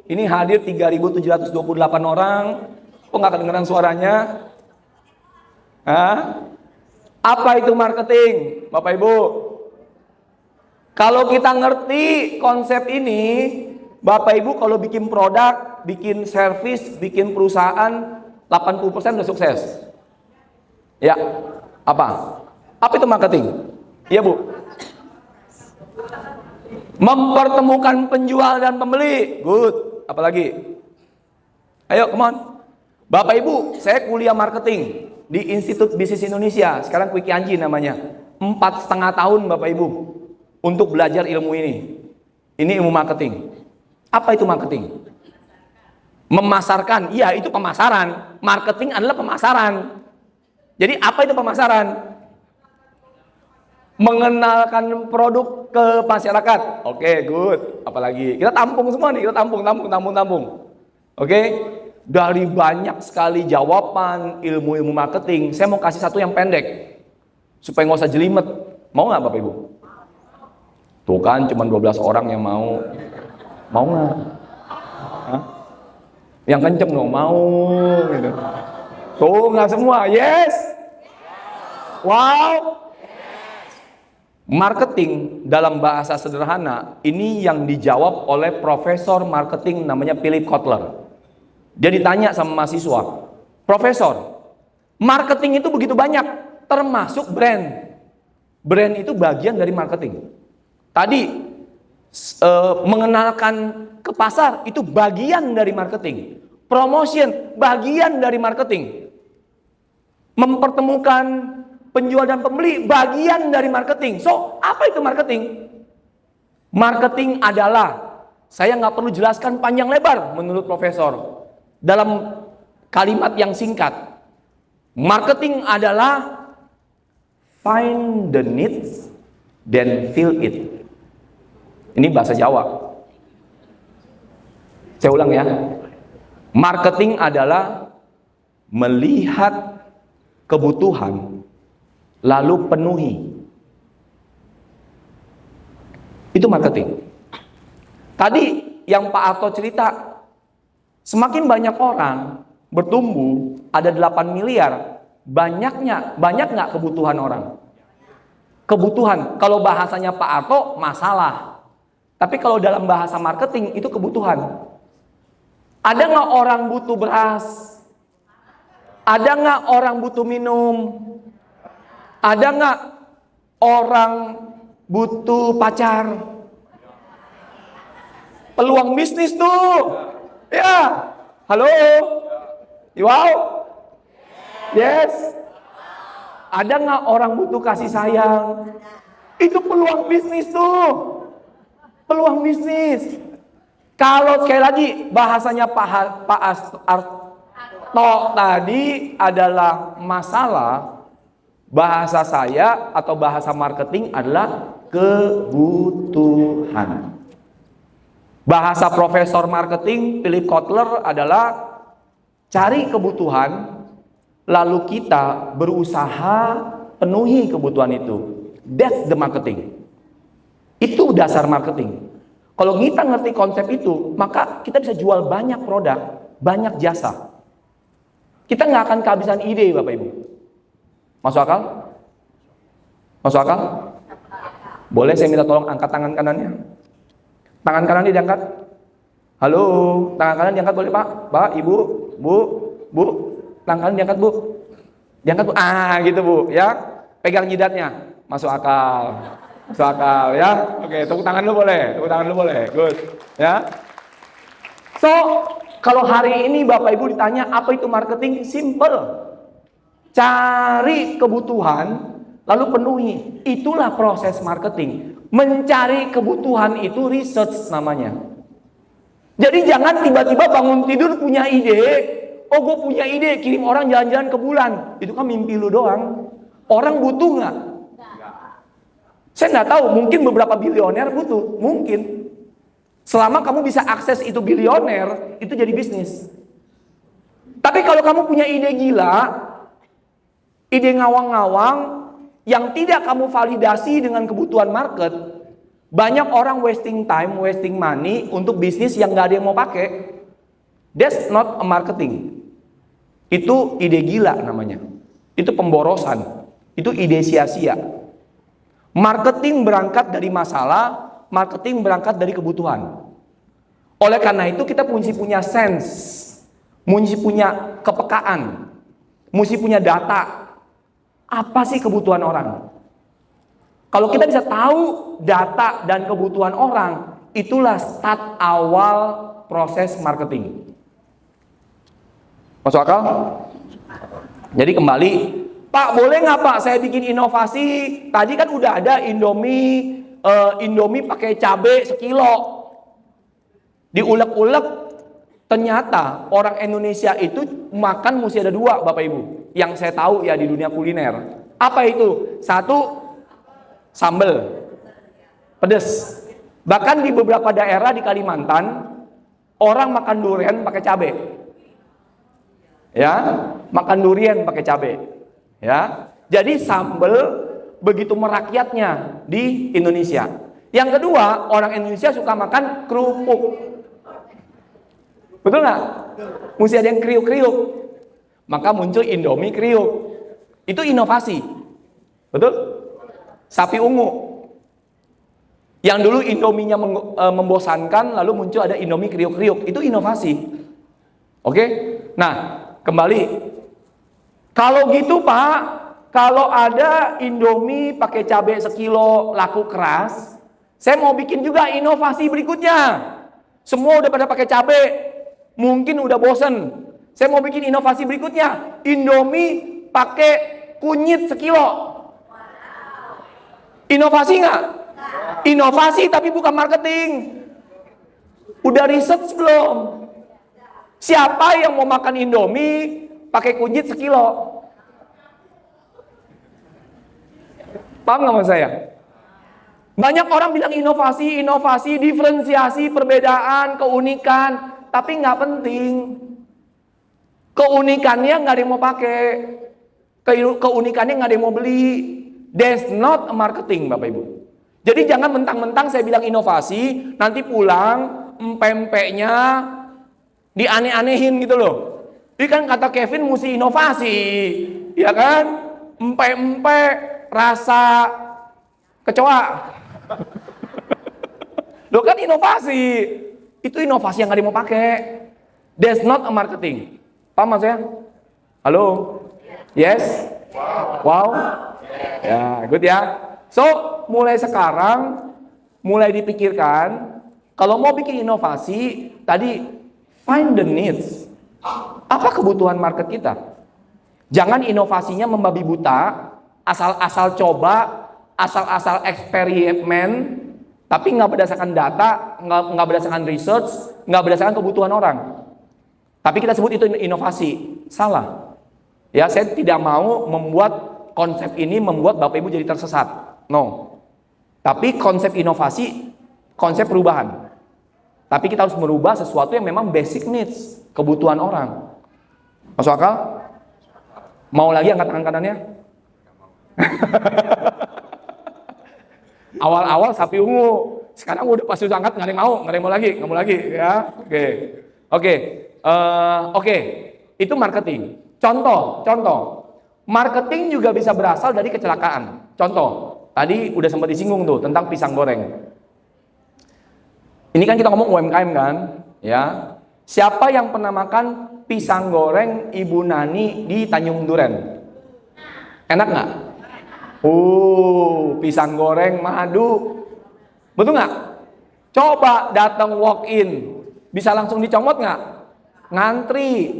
B: Ini hadir 3.728 orang. Kok nggak kedengeran suaranya? Hah? Apa itu marketing, Bapak Ibu? Kalau kita ngerti konsep ini, Bapak Ibu kalau bikin produk, bikin servis, bikin perusahaan, 80% udah sukses. Ya, apa? Apa itu marketing? Iya Bu. Mempertemukan penjual dan pembeli. Good. Apalagi? Ayo, come on. Bapak Ibu, saya kuliah marketing di Institut Bisnis Indonesia. Sekarang Quick Anji namanya. 4,5 tahun Bapak Ibu untuk belajar ilmu ini. Ini ilmu marketing. Apa itu marketing? Memasarkan. Iya, itu pemasaran. Marketing adalah pemasaran. Jadi apa itu pemasaran? mengenalkan produk ke masyarakat. Oke, good. Apalagi kita tampung semua nih, kita tampung. Oke, dari banyak sekali jawaban ilmu-ilmu marketing, saya mau kasih satu yang pendek supaya nggak usah jelimet. Mau nggak Bapak Ibu? Tuh kan, cuma 12 orang yang mau. Mau nggak? Hah? Yang kenceng dong, mau gitu. Tuh nggak semua, yes. Wow. Marketing dalam bahasa sederhana ini yang dijawab oleh profesor marketing namanya Philip Kotler. Dia ditanya sama mahasiswa, "Profesor, marketing itu begitu banyak, termasuk brand. Brand itu bagian dari marketing. Tadi mengenalkan ke pasar itu bagian dari marketing. Promotion bagian dari marketing. Mempertemukan penjual dan pembeli bagian dari marketing. So, apa itu marketing? Marketing adalah, saya nggak perlu jelaskan panjang lebar menurut profesor. Dalam kalimat yang singkat, marketing adalah find the needs, then fill it. Ini bahasa Jawa. Saya ulang ya. Marketing adalah melihat kebutuhan lalu penuhi. Itu marketing. Tadi yang Pak Arto cerita, semakin banyak orang bertumbuh, ada 8 miliar, banyak nggak kebutuhan orang? Kebutuhan, kalau bahasanya Pak Arto, masalah. Tapi kalau dalam bahasa marketing, itu kebutuhan. Ada nggak orang butuh beras? Ada nggak orang butuh minum? Ada nggak orang butuh pacar? Peluang bisnis tuh. Ya. Halo. Wow. Yes. Ada nggak orang butuh kasih sayang? Itu peluang bisnis tuh. Peluang bisnis. Kalau sekali lagi bahasanya Pak Arto tadi adalah masalah, bahasa saya atau bahasa marketing adalah kebutuhan. Bahasa profesor marketing Philip Kotler adalah cari kebutuhan, lalu kita berusaha penuhi kebutuhan itu. That's the marketing. Itu dasar marketing. Kalau kita ngerti konsep itu, maka kita bisa jual banyak produk, banyak jasa. Kita nggak akan kehabisan ide, Bapak Ibu. Masuk akal? Masuk akal? Boleh saya minta tolong angkat tangan kanannya? Tangan kanan diangkat. Halo, tangan kanan diangkat boleh Pak? Pak, Ibu, Bu, tangan kanan diangkat Bu. Diangkat Bu. Gitu Bu, ya. Pegang jidatnya. Masuk akal. Masuk akal ya. Oke, tepuk tangan lu boleh. Tepuk tangan lu boleh. Good. Ya. So, kalau hari ini Bapak Ibu ditanya apa itu marketing? Simple. Cari kebutuhan lalu penuhi. Itulah proses marketing. Mencari kebutuhan itu research namanya. Jadi jangan tiba-tiba bangun tidur punya ide. Oh, gue punya ide kirim orang jalan-jalan ke bulan. Itu kan mimpi lu doang. Orang butuh nggak? Saya nggak tahu, mungkin beberapa bilioner butuh, mungkin. Selama kamu bisa akses itu bilioner, itu jadi bisnis. Tapi kalau kamu punya ide gila, ide ngawang-ngawang, yang tidak kamu validasi dengan kebutuhan market, banyak orang wasting time, wasting money untuk bisnis yang nggak ada yang mau pakai. That's not a marketing. Itu ide gila namanya. Itu pemborosan. Itu ide sia-sia. Marketing berangkat dari masalah, marketing berangkat dari kebutuhan. Oleh karena itu kita mesti punya sense, mesti punya kepekaan, mesti punya data. Apa sih kebutuhan orang? Kalau kita bisa tahu data dan kebutuhan orang, itulah start awal proses marketing. Masuk akal? Jadi kembali, Pak, boleh nggak Pak saya bikin inovasi? Tadi kan udah ada Indomie pakai cabai sekilo. Diulek-ulek, ternyata orang Indonesia itu makan mesti ada dua, Bapak Ibu. Yang saya tahu ya di dunia kuliner. Apa itu? Satu, sambal, pedes. Bahkan di beberapa daerah di Kalimantan, orang makan durian pakai cabai. Ya, makan durian pakai cabai. Ya, jadi sambal begitu merakyatnya di Indonesia. Yang kedua, orang Indonesia suka makan kerupuk. Betul nggak? Mesti ada yang kriuk-kriuk. Maka muncul Indomie kriuk. Itu inovasi. Betul? Sapi ungu. Yang dulu Indominya membosankan, lalu muncul ada Indomie kriuk-kriuk. Itu inovasi. Oke? Nah, kembali. Kalau gitu Pak, kalau ada Indomie pakai cabai sekilo laku keras, saya mau bikin juga inovasi berikutnya. Semua udah pada pakai cabai, mungkin udah bosen. Saya mau bikin inovasi berikutnya. Indomie pakai kunyit sekilo. Inovasi nggak? Inovasi tapi bukan marketing. Udah research belum? Siapa yang mau makan Indomie pakai kunyit sekilo? Paham nggak maksud saya? Banyak orang bilang inovasi, inovasi, diferensiasi, perbedaan, keunikan, tapi nggak penting. Keunikannya nggak ada yang mau pakai, keunikannya nggak ada yang mau beli. That's not a marketing, Bapak Ibu. Jadi jangan mentang-mentang saya bilang inovasi, nanti pulang empek-empeknya dianeh-anehin gitu loh. Ini kan kata Kevin mesti inovasi, ya kan? Empek-empek rasa kecoa. Loh kan inovasi. Itu inovasi yang gak ada yang mau pakai. That's not a marketing. Paham mas ya? Halo? Yes? Wow? Ya, good ya. So, mulai sekarang, mulai dipikirkan, kalau mau bikin inovasi, tadi find the needs. Apa kebutuhan market kita? Jangan inovasinya membabi buta, asal-asal coba, asal-asal eksperimen, tapi nggak berdasarkan data, nggak berdasarkan research, nggak berdasarkan kebutuhan orang. Tapi kita sebut itu inovasi. Salah. Ya, saya tidak mau membuat konsep ini membuat Bapak Ibu jadi tersesat. No. Tapi konsep inovasi, konsep perubahan. Tapi kita harus merubah sesuatu yang memang basic needs, kebutuhan orang. Masuk akal? Mau lagi angkat tangan kanannya? Awal-awal sapi ungu, sekarang udah pas angkat nggak ada yang mau lagi, ya. Oke. Itu marketing. Contoh. Marketing juga bisa berasal dari kecelakaan. Contoh. Tadi udah sempat disinggung tuh tentang pisang goreng. Ini kan kita ngomong UMKM kan, ya. Siapa yang pernah makan pisang goreng Ibu Nani di Tanjung Duren? Enak nggak? Pisang goreng madu. Betul nggak? Coba datang walk in, bisa langsung dicomot nggak? Ngantri.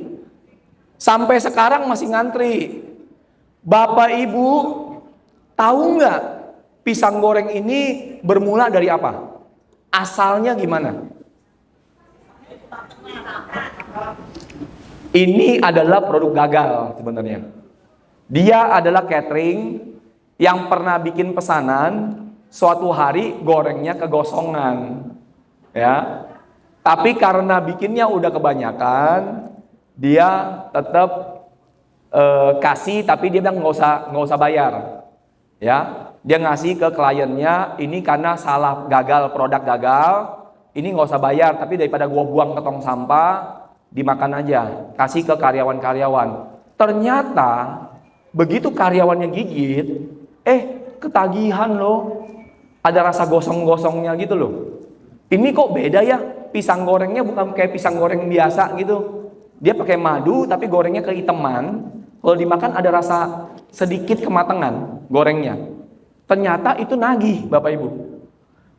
B: Sampai sekarang masih ngantri. Bapak Ibu tahu nggak pisang goreng ini bermula dari apa? Asalnya gimana? Ini adalah produk gagal sebenarnya. Dia adalah catering yang pernah bikin pesanan, suatu hari gorengnya kegosongan. Ya. Tapi karena bikinnya udah kebanyakan, dia tetap kasih, tapi dia bilang nggak usah bayar. Ya. Dia ngasih ke kliennya, ini karena salah gagal, produk gagal, ini nggak usah bayar, tapi daripada gua buang ke tong sampah, dimakan aja, kasih ke karyawan-karyawan. Ternyata begitu karyawannya gigit, ketagihan loh, ada rasa gosong-gosongnya gitu loh. Ini kok beda ya, pisang gorengnya bukan kayak pisang goreng biasa gitu. Dia pakai madu tapi gorengnya kehitaman. Kalau dimakan ada rasa sedikit kematangan gorengnya. Ternyata itu nagih Bapak Ibu.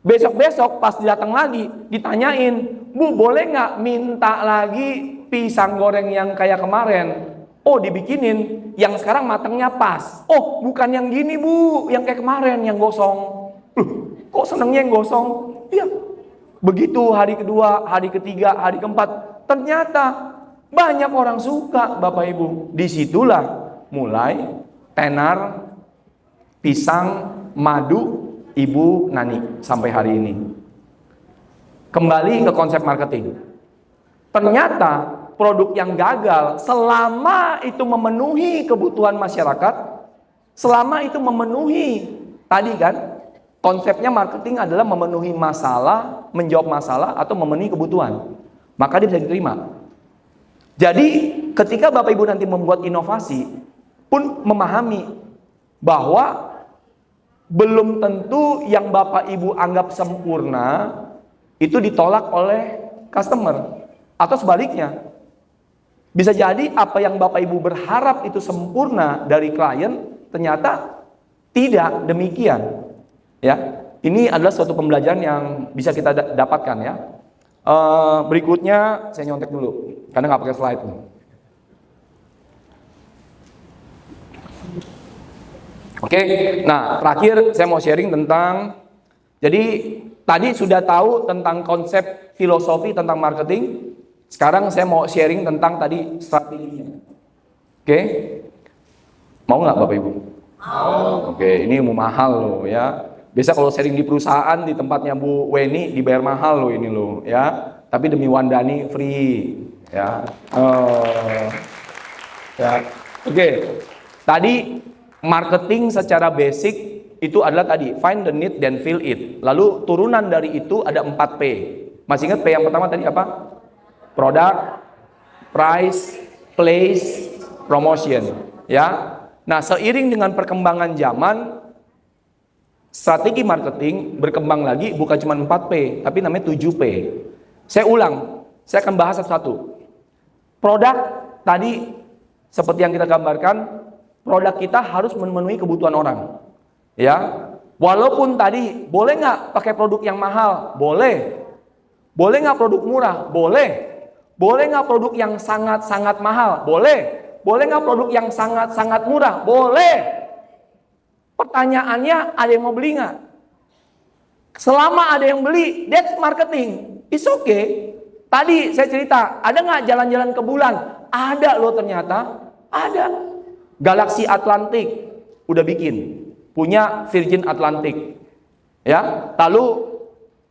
B: Besok-besok pas datang lagi ditanyain, Bu boleh nggak minta lagi pisang goreng yang kayak kemarin? Oh dibikinin, yang sekarang matangnya pas. Oh bukan yang gini Bu, yang kayak kemarin yang gosong. Kok senengnya yang gosong? Iya. Begitu hari kedua, hari ketiga, hari keempat, ternyata banyak orang suka Bapak Ibu. Disitulah mulai tenar pisang madu Ibu Nani sampai hari ini. Kembali ke konsep marketing. Ternyata produk yang gagal selama itu memenuhi kebutuhan masyarakat, selama itu memenuhi tadi kan, konsepnya marketing adalah memenuhi masalah, menjawab masalah atau memenuhi kebutuhan, maka dia bisa diterima. Jadi ketika Bapak Ibu nanti membuat inovasi pun memahami bahwa belum tentu yang Bapak Ibu anggap sempurna itu ditolak oleh customer, atau sebaliknya. Bisa jadi apa yang Bapak Ibu berharap itu sempurna dari klien ternyata tidak demikian. Ya, ini adalah suatu pembelajaran yang bisa kita dapatkan ya. Berikutnya saya nyontek dulu karena nggak pakai slide. Oke, nah terakhir saya mau sharing tentang, jadi tadi sudah tahu tentang konsep filosofi tentang marketing. Sekarang saya mau sharing tentang tadi strateginya. Oke, mau nggak Bapak Ibu? Mau. Oke, ini mau mahal loh ya. Biasa kalau sharing di perusahaan di tempatnya Bu Weni dibayar mahal loh ini loh ya. Tapi demi Wandani free ya. Ya. Oke, tadi marketing secara basic itu adalah tadi find the need then fill it. Lalu turunan dari itu ada 4P. Masih ingat P yang pertama tadi apa? Product, price, place, promotion. Ya. Nah, seiring dengan perkembangan zaman, strategi marketing berkembang lagi bukan cuma 4P, tapi namanya 7P. Saya ulang, saya akan bahas satu-satu. Produk tadi seperti yang kita gambarkan, produk kita harus memenuhi kebutuhan orang. Ya. Walaupun tadi boleh nggak pakai produk yang mahal? Boleh. Boleh nggak produk murah? Boleh. Boleh nggak produk yang sangat-sangat mahal? Boleh. Boleh nggak produk yang sangat-sangat murah? Boleh. Pertanyaannya, ada yang mau beli nggak? Selama ada yang beli, that's marketing. It's okay. Tadi saya cerita, ada nggak jalan-jalan ke bulan? Ada loh ternyata. Ada. Galaksi Atlantik udah bikin. Punya Virgin Atlantic. Ya. Lalu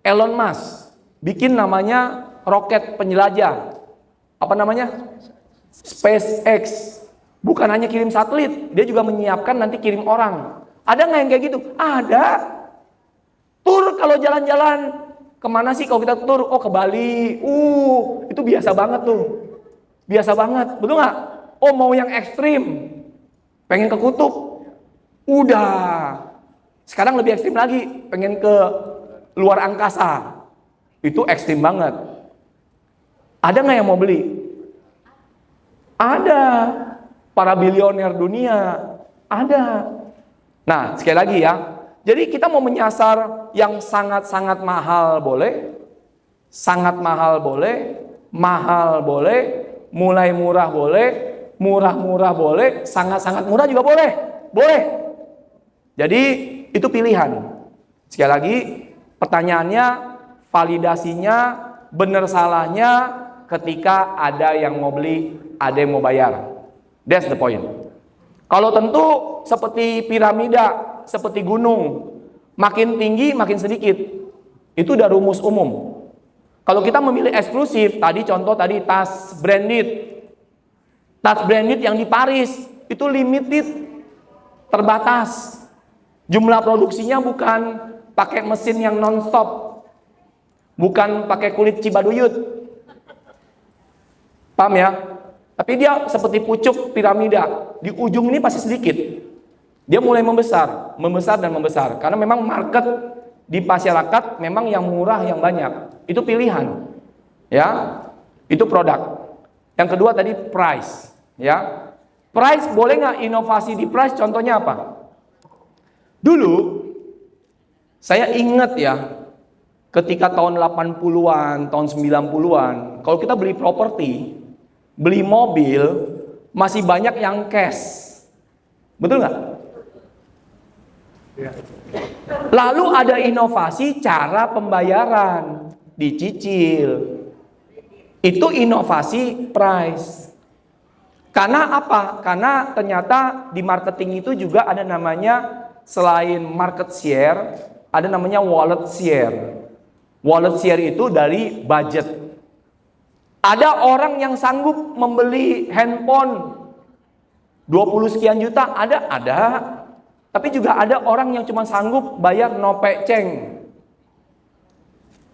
B: Elon Musk bikin namanya roket penjelajah. Apa namanya? SpaceX. Bukan hanya kirim satelit, dia juga menyiapkan nanti kirim orang. Ada nggak yang kayak gitu? Ada. Tur kalau jalan-jalan kemana sih kalau kita tur? Oh ke Bali. Itu biasa banget tuh. Biasa banget, betul nggak? Oh mau yang ekstrim, pengen ke kutub. Udah. Sekarang lebih ekstrim lagi, pengen ke luar angkasa. Itu ekstrim banget. Ada nggak yang mau beli? Ada. Para bilioner dunia. Ada. Nah, sekali lagi ya. Jadi kita mau menyasar yang sangat-sangat mahal boleh. Sangat mahal boleh. Mahal boleh. Mulai murah boleh. Murah-murah boleh. Sangat-sangat murah juga boleh. Boleh. Jadi itu pilihan. Sekali lagi, pertanyaannya, validasinya, benar salahnya ketika ada yang mau beli, ada yang mau bayar. That's the point. Kalau tentu seperti piramida, seperti gunung, makin tinggi makin sedikit. Itu udah rumus umum. Kalau kita memilih eksklusif, tadi contoh tadi tas branded. Tas branded yang di Paris itu limited, terbatas. Jumlah produksinya bukan pakai mesin yang non-stop. Bukan pakai kulit Cibaduyut. Paham ya? Tapi dia seperti pucuk piramida. Di ujung ini pasti sedikit. Dia mulai membesar, membesar dan membesar. Karena memang market di masyarakat memang yang murah, yang banyak. Itu pilihan. Ya. Itu produk. Yang kedua tadi price. Ya. Price boleh nggak inovasi di price? Contohnya apa? Dulu saya ingat ya, ketika tahun 80-an, tahun 90-an, kalau kita beli properti, beli mobil, masih banyak yang cash. Betul nggak? Lalu ada inovasi cara pembayaran, dicicil. Itu inovasi price. Karena apa? Karena ternyata di marketing itu juga ada namanya, selain market share, ada namanya wallet share. Wallet share itu dari budget. Ada orang yang sanggup membeli handphone 20 sekian juta, ada. Tapi juga ada orang yang cuma sanggup bayar no peceng.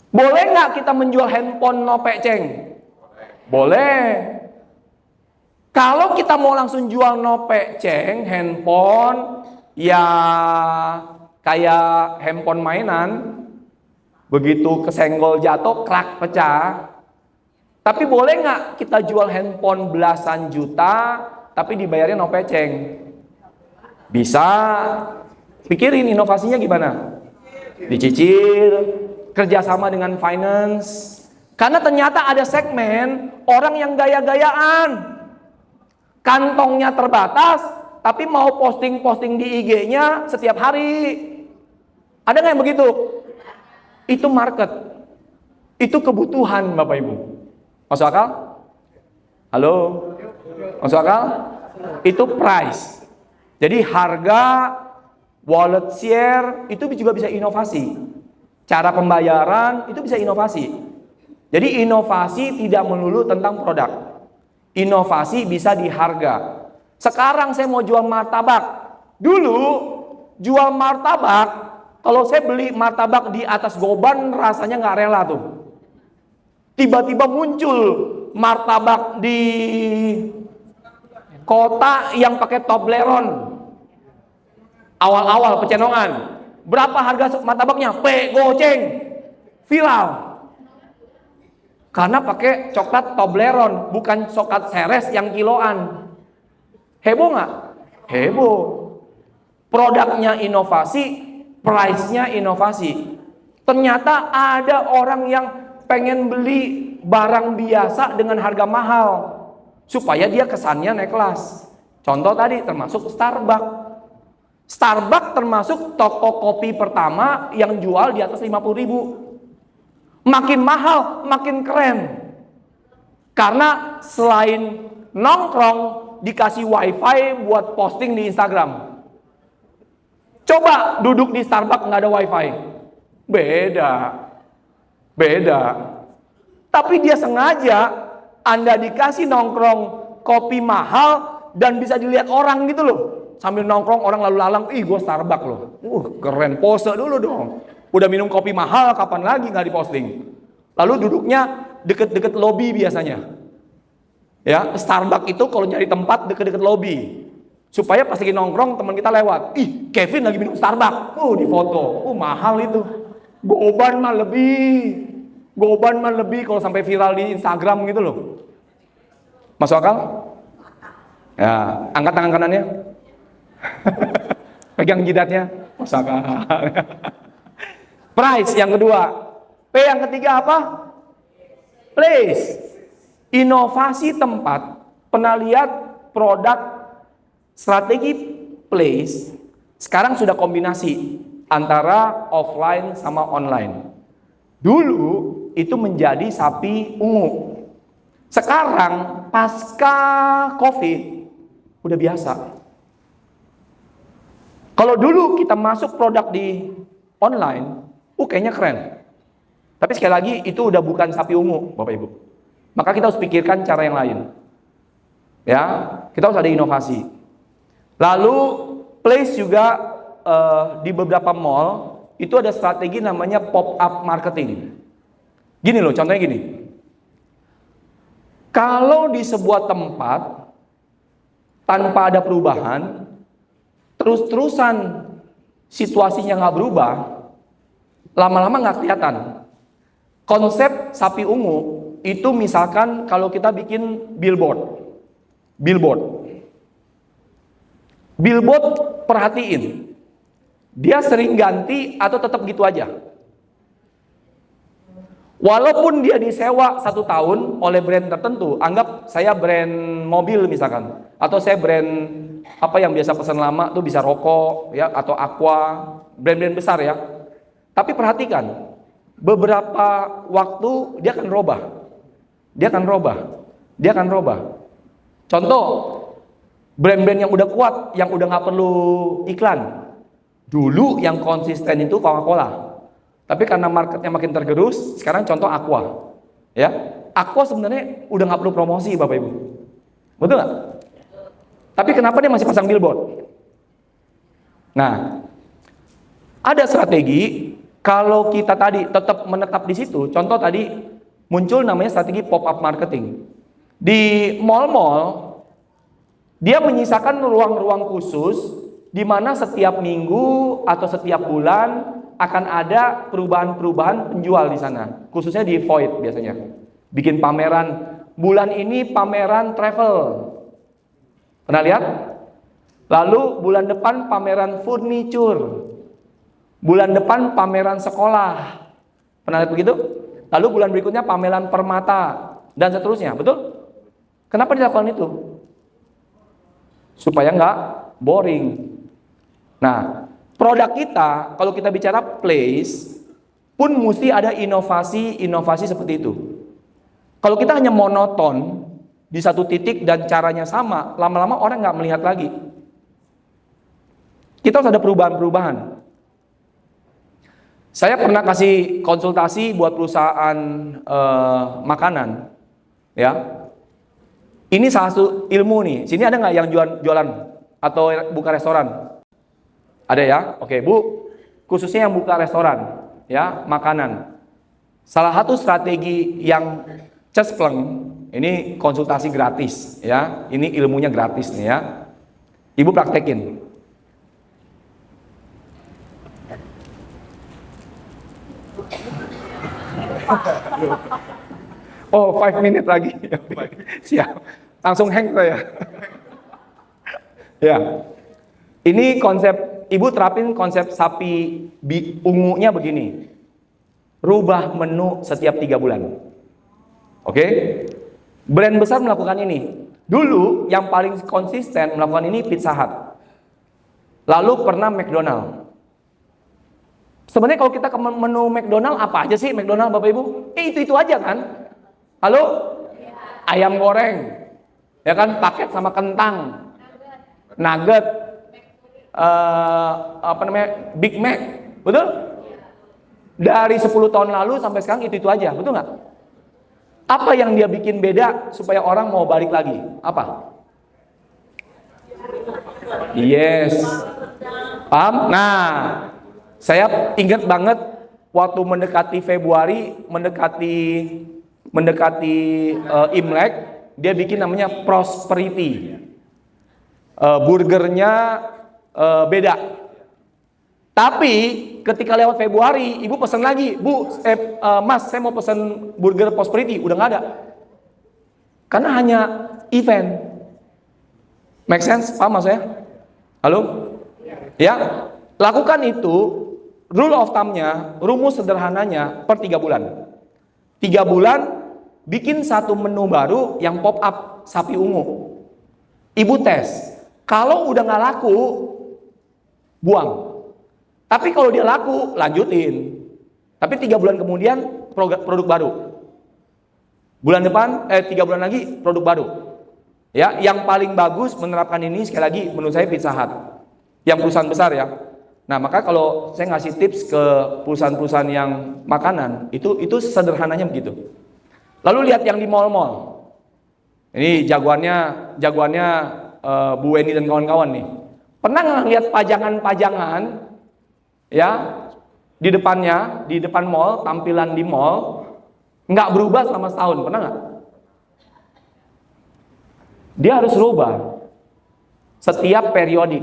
B: Boleh nggak kita menjual handphone no peceng? Boleh. Kalau kita mau langsung jual no peceng handphone, ya kayak handphone mainan, begitu kesenggol jatuh, krak pecah. Tapi boleh nggak kita jual handphone belasan juta, tapi dibayarnya no peceng? Bisa. Pikirin inovasinya gimana? Dicicil, kerjasama dengan finance. Karena ternyata ada segmen orang yang gaya-gayaan. Kantongnya terbatas, tapi mau posting-posting di IG-nya setiap hari. Ada nggak yang begitu? Itu market. Itu kebutuhan Bapak Ibu. Masuk akal? Halo? Masuk akal? Itu price. Jadi harga, wallet share, itu juga bisa inovasi. Cara pembayaran, itu bisa inovasi. Jadi inovasi tidak melulu tentang produk. Inovasi bisa di harga. Sekarang saya mau jual martabak. Dulu jual martabak, kalau saya beli martabak di atas Goban rasanya nggak rela tuh. Tiba-tiba muncul martabak di kota yang pakai Toblerone. Awal-awal Pecenongan. Berapa harga martabaknya? Goceng. Viral. Karena pakai coklat Toblerone, bukan coklat Ceres yang kiloan. Heboh nggak? Heboh. Produknya inovasi, price-nya inovasi. Ternyata ada orang yang pengen beli barang biasa dengan harga mahal, supaya dia kesannya naik kelas. Contoh tadi termasuk Starbucks. Starbucks termasuk toko kopi pertama yang jual di atas 50.000. Makin mahal, makin keren. Karena selain nongkrong, dikasih wifi buat posting di Instagram. Coba duduk di Starbucks nggak ada wifi. Beda. Tapi dia sengaja, Anda dikasih nongkrong kopi mahal dan bisa dilihat orang gitu loh. Sambil nongkrong orang lalu lalang, ih gue Starbucks loh. Keren, pose dulu dong. Udah minum kopi mahal, kapan lagi nggak diposting? Lalu duduknya deket-deket lobi biasanya. Ya, Starbucks itu kalau nyari tempat deket-deket lobi. Supaya pas lagi nongkrong teman kita lewat, ih Kevin lagi minum Starbucks. Di foto. Mahal itu. Goban mah lebih kalau sampai viral di Instagram gitu loh. Masuk akal? Ya, angkat tangan kanannya. Pegang jidatnya. Masuk akal. Price yang kedua. P yang ketiga apa? Place. Inovasi tempat. Pernah lihat produk strategi place sekarang sudah kombinasi antara offline sama online. Dulu itu menjadi sapi ungu. Sekarang pasca COVID udah biasa. Kalau dulu kita masuk produk di online, kayaknya keren. Tapi sekali lagi itu udah bukan sapi ungu, Bapak Ibu. Maka kita harus pikirkan cara yang lain. Ya, kita harus ada inovasi. Lalu place juga di beberapa mall itu ada strategi namanya pop up marketing. Gini loh, contohnya gini. Kalau di sebuah tempat tanpa ada perubahan, terus-terusan situasinya nggak berubah, lama-lama nggak kelihatan. Konsep sapi ungu itu misalkan kalau kita bikin billboard, perhatiin, dia sering ganti atau tetap gitu aja. Walaupun dia disewa 1 tahun oleh brand tertentu, anggap saya brand mobil misalkan, atau saya brand apa yang biasa pesan lama tuh bisa rokok ya atau aqua, brand-brand besar ya. Tapi perhatikan, beberapa waktu dia akan robah. Contoh, brand-brand yang udah kuat, yang udah nggak perlu iklan, Dulu yang konsisten itu Coca-Cola. Tapi karena marketnya makin tergerus, sekarang contoh Aqua. Ya, Aqua sebenarnya udah nggak perlu promosi, Bapak Ibu. Betul nggak? Tapi kenapa dia masih pasang billboard? Nah, ada strategi kalau kita tadi tetap menetap di situ. Contoh tadi muncul namanya strategi pop-up marketing. Di mall-mall, dia menyisakan ruang-ruang khusus di mana setiap minggu atau setiap bulan akan ada perubahan-perubahan penjual di sana. Khususnya di Void biasanya. Bikin pameran, bulan ini pameran travel. Pernah lihat? Lalu bulan depan pameran furniture. Bulan depan pameran sekolah. Pernah lihat begitu? Lalu bulan berikutnya pameran permata dan seterusnya, betul? Kenapa dilakukan itu? Supaya nggak boring. Nah, produk kita kalau kita bicara place pun mesti ada inovasi seperti itu. Kalau kita hanya monoton di satu titik dan caranya sama, lama-lama orang nggak melihat lagi. Kita harus ada perubahan-perubahan. Saya pernah kasih konsultasi buat perusahaan makanan, ya. Ini salah satu ilmu nih. Sini ada nggak yang jualan atau buka restoran? Ada ya? Oke, Bu. Khususnya yang buka restoran, ya, makanan. Salah satu strategi yang cespleng, ini konsultasi gratis, ya. Ini ilmunya gratis nih ya. Ibu praktekin. Oh, 5 menit lagi. Siap. Langsung hang saya. Ya. Ini konsep, Ibu terapin konsep sapi ungunya begini. Rubah menu setiap 3 bulan. Oke? Brand besar melakukan ini. Dulu yang paling konsisten melakukan ini Pizza Hut. Lalu pernah McDonald. Sebenarnya kalau kita ke menu McDonald, apa aja sih McDonald Bapak Ibu? Itu aja kan? Halo? Ayam goreng. Ya kan, paket sama kentang. Nugget. Big Mac. Betul? Dari 10 tahun lalu sampai sekarang itu aja. Betul nggak? Apa yang dia bikin beda supaya orang mau balik lagi? Apa? Yes. Paham? Nah, saya ingat banget waktu mendekati Februari, mendekati Imlek, dia bikin namanya Prosperity. Burgernya beda. Tapi ketika lewat Februari, ibu pesan lagi, Mas, saya mau pesan burger Prosperity, udah nggak ada. Karena hanya event. Make sense? Paham mas saya? Halo? Ya, lakukan itu. Rule of thumb-nya, rumus sederhananya per 3 bulan. 3 bulan bikin satu menu baru yang pop up sapi ungu. Ibu tes. Kalau udah nggak laku, buang. Tapi kalau dia laku, lanjutin. Tapi 3 bulan kemudian produk baru. Bulan depan, 3 bulan lagi produk baru. Ya, yang paling bagus menerapkan ini sekali lagi menurut saya Pizza Hut. Yang perusahaan besar ya. Nah, maka kalau saya ngasih tips ke perusahaan-perusahaan yang makanan, itu sederhananya begitu. Lalu lihat yang di mall-mall. Ini jagoannya Bu Weni dan kawan-kawan nih. Pernah nggak lihat pajangan-pajangan ya di depannya, di depan mall, tampilan di mall nggak berubah selama setahun, pernah nggak? Dia harus rubah setiap periodik.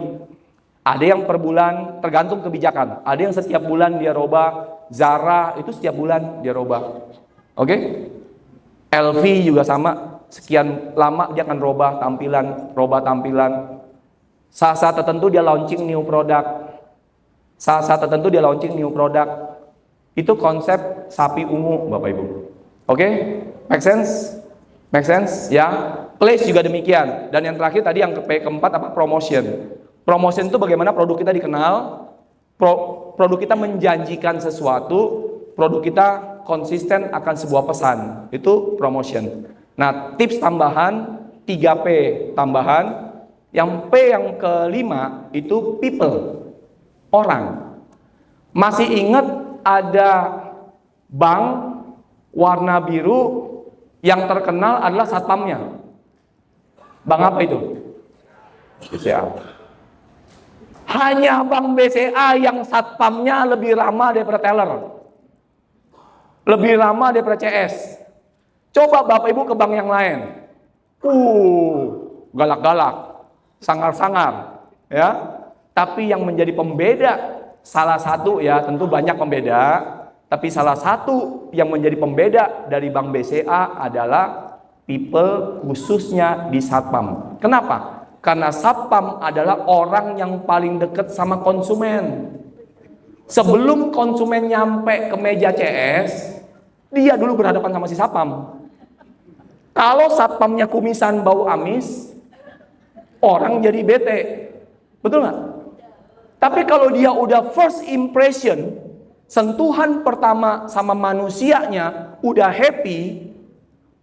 B: Ada yang per bulan, tergantung kebijakan. Ada yang setiap bulan dia robah. Zara itu setiap bulan dia robah. Oke? LV juga sama. Sekian lama dia akan robah tampilan. Saat-saat tertentu dia launching new product. Saat-saat tertentu dia launching new product. Itu konsep sapi ungu, Bapak Ibu. Oke? Make sense? Make sense? Ya. Place juga demikian. Dan yang terakhir tadi yang keempat apa? Promotion. Promotion itu bagaimana produk kita dikenal, produk kita menjanjikan sesuatu, produk kita konsisten akan sebuah pesan. Itu promotion. Nah, tips tambahan 3P tambahan. Yang P yang kelima itu people. orang. Masih ingat ada bank warna biru yang terkenal adalah satpamnya. Bank apa itu? BCA. Hanya bank BCA yang satpamnya lebih ramah daripada teller. Lebih ramah daripada CS. Coba Bapak Ibu ke bank yang lain. Galak-galak, sangar-sangar, ya. Tapi yang menjadi pembeda, salah satu ya, tentu banyak pembeda, tapi salah satu yang menjadi pembeda dari bank BCA adalah people khususnya di satpam. Kenapa? Karena satpam adalah orang yang paling dekat sama konsumen. Sebelum konsumen nyampe ke meja CS, dia dulu berhadapan sama si satpam. Kalau satpamnya kumisan bau amis, orang jadi bete. Betul nggak? Tapi kalau dia udah first impression, sentuhan pertama sama manusianya udah happy,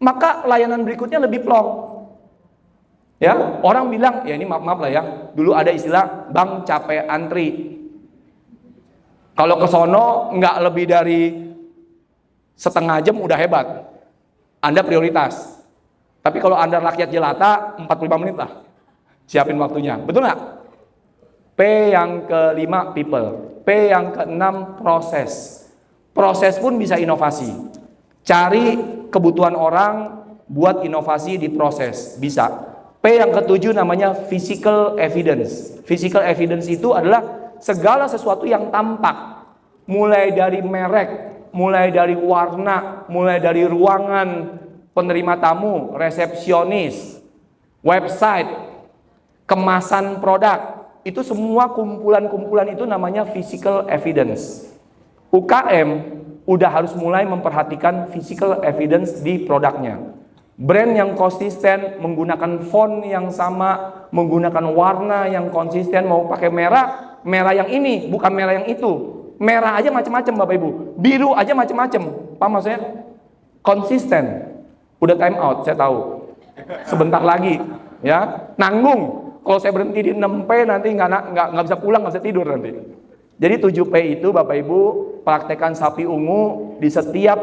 B: maka layanan berikutnya lebih plong. Ya, orang bilang, ya ini maaf-maaf lah ya, dulu ada istilah bang capek antri. Kalau ke sono nggak lebih dari setengah jam udah hebat, Anda prioritas. Tapi kalau Anda rakyat jelata, 45 menit lah, siapin waktunya. Betul nggak? P yang kelima people, P yang keenam proses. Proses pun bisa inovasi. Cari kebutuhan orang, buat inovasi di proses, bisa. P yang ketujuh namanya physical evidence. Physical evidence itu adalah segala sesuatu yang tampak, mulai dari merek, mulai dari warna, mulai dari ruangan penerima tamu, resepsionis, website, kemasan produk, itu semua kumpulan-kumpulan itu namanya physical evidence. UKM udah harus mulai memperhatikan physical evidence di produknya. Brand yang konsisten, menggunakan font yang sama, menggunakan warna yang konsisten, mau pakai merah, merah yang ini, bukan merah yang itu. Merah aja macam-macam Bapak Ibu, biru aja macam-macam. Paham maksudnya? Konsisten. Udah time out, saya tahu. Sebentar lagi, ya. Nanggung. Kalau saya berhenti di 6P nanti nggak bisa pulang, nggak bisa tidur nanti. Jadi 7P itu Bapak Ibu praktekkan sapi ungu di setiap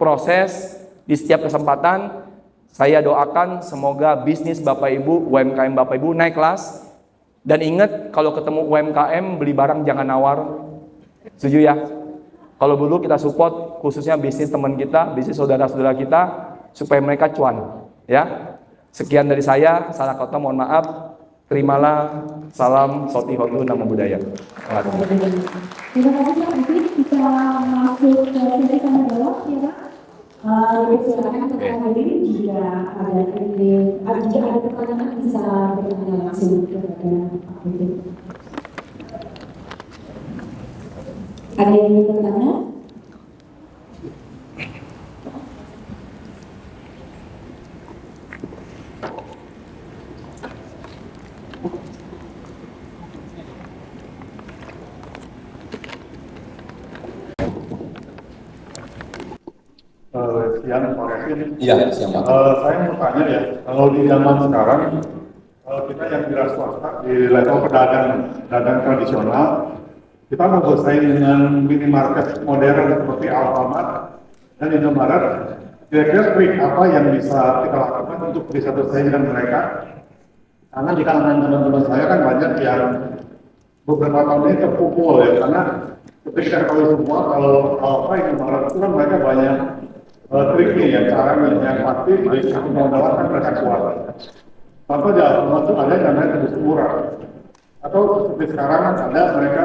B: proses, di setiap kesempatan. Saya doakan semoga bisnis Bapak Ibu, UMKM Bapak Ibu naik kelas. Dan ingat kalau ketemu UMKM beli barang jangan nawar. Setuju ya? Kalau dulu kita support khususnya bisnis teman kita, bisnis saudara-saudara kita supaya mereka cuan, ya. Sekian dari saya, salah kata mohon maaf. Terimalah salam Soti Hotu Nama Budaya.
C: Terima kasih Pak. Nanti kita masuk ke sesi tanya jawab ya Pak. Silakan kepada hadirin jika ada pertanyaan bisa bertanya langsung kepada Pak Putri. Ada yang ingin bertanya?
D: Siang, Pak Kevin.
A: Iya, siang Pak.
D: Saya mau tanya ya, kalau di zaman sekarang, kita yang wira swasta di level pedagang tradisional, kita mau bersaing dengan minimarket modern seperti Alfamart dan Indomaret. Kira-kira trik apa yang bisa kita lakukan untuk bisa bersaing dengan mereka? Karena di kalangan teman-teman saya kan banyak yang beberapa tahun ini terpukul ya, karena ketika kalau semua kalau Indomaret itu kan mereka banyak triknya ya, caranya yang pasti dari satu modal kan mereka kuat. Contoh di Alfamart itu ada yang namanya tebus murah. Atau seperti sekarang kan ada mereka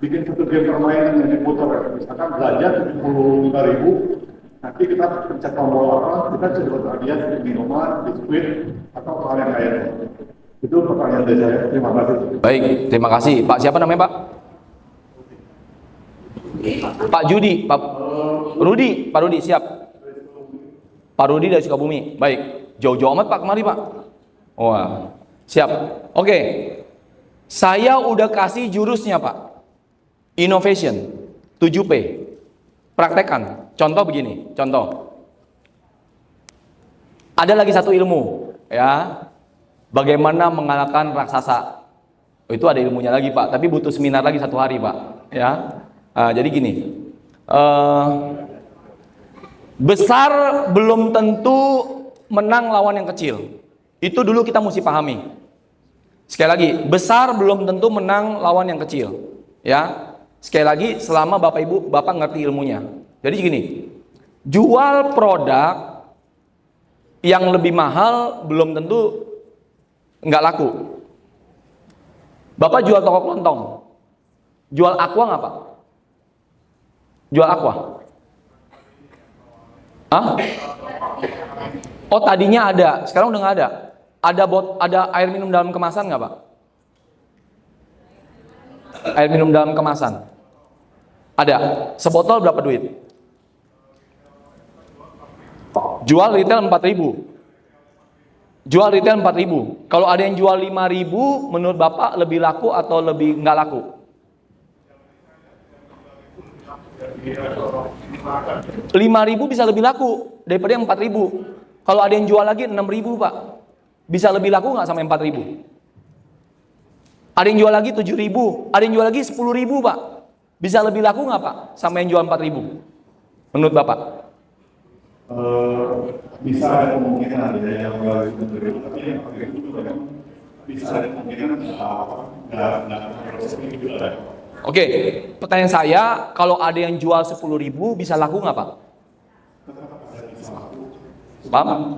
D: bikin satu game permainan yang diputar, misalkan belanja 75.000, nanti kita pencet tombol apa, kita sudah berhadiah minuman, biskuit, atau hal yang lainnya. Itu pertanyaan dari saya. Terima kasih.
B: Baik, terima kasih. Pak siapa namanya Pak? Pak Judi, Pak Rudi, Pak Rudi siap. Pak Rudi dari Sukabumi. Baik, jauh-jauh amat Pak kemari Pak. Wah, siap. Oke, saya udah kasih jurusnya Pak. Innovation, 7P. Praktekkan. Contoh begini, contoh. Ada lagi satu ilmu, ya. Bagaimana mengalahkan raksasa. Itu ada ilmunya lagi Pak, tapi butuh seminar lagi 1 hari Pak. Ya, jadi gini, besar belum tentu menang lawan yang kecil. Itu dulu kita mesti pahami. Sekali lagi, besar belum tentu menang lawan yang kecil. Ya, sekali lagi, selama Bapak Ibu, Bapak ngerti ilmunya. Jadi gini, jual produk yang lebih mahal belum tentu nggak laku. Bapak jual toko kelontong, jual aqua nggak Pak? Jual aqua? Hah? Oh tadinya ada, sekarang udah nggak ada. Ada air minum dalam kemasan nggak Pak? Air minum dalam kemasan? Ada. Sebotol berapa duit? Jual retail 4.000. Jual retail 4.000. Kalau ada yang jual 5.000, menurut Bapak lebih laku atau lebih nggak laku? 5.000 bisa lebih laku daripada yang 4.000. Kalau ada yang jual lagi 6.000 Pak, bisa lebih laku nggak sama yang 4.000? Ada yang jual lagi 7.000, ada yang jual lagi 10.000 Pak, bisa lebih laku nggak Pak sama yang jual 4.000? Menurut Bapak?
D: Bisa ada kemungkinan ya yang itu, tapi yang pakai itu juga bisa ada kemungkinan nggak juga.
B: Oke, pertanyaan saya, kalau ada yang jual 10.000 bisa laku nggak Pak? Paham?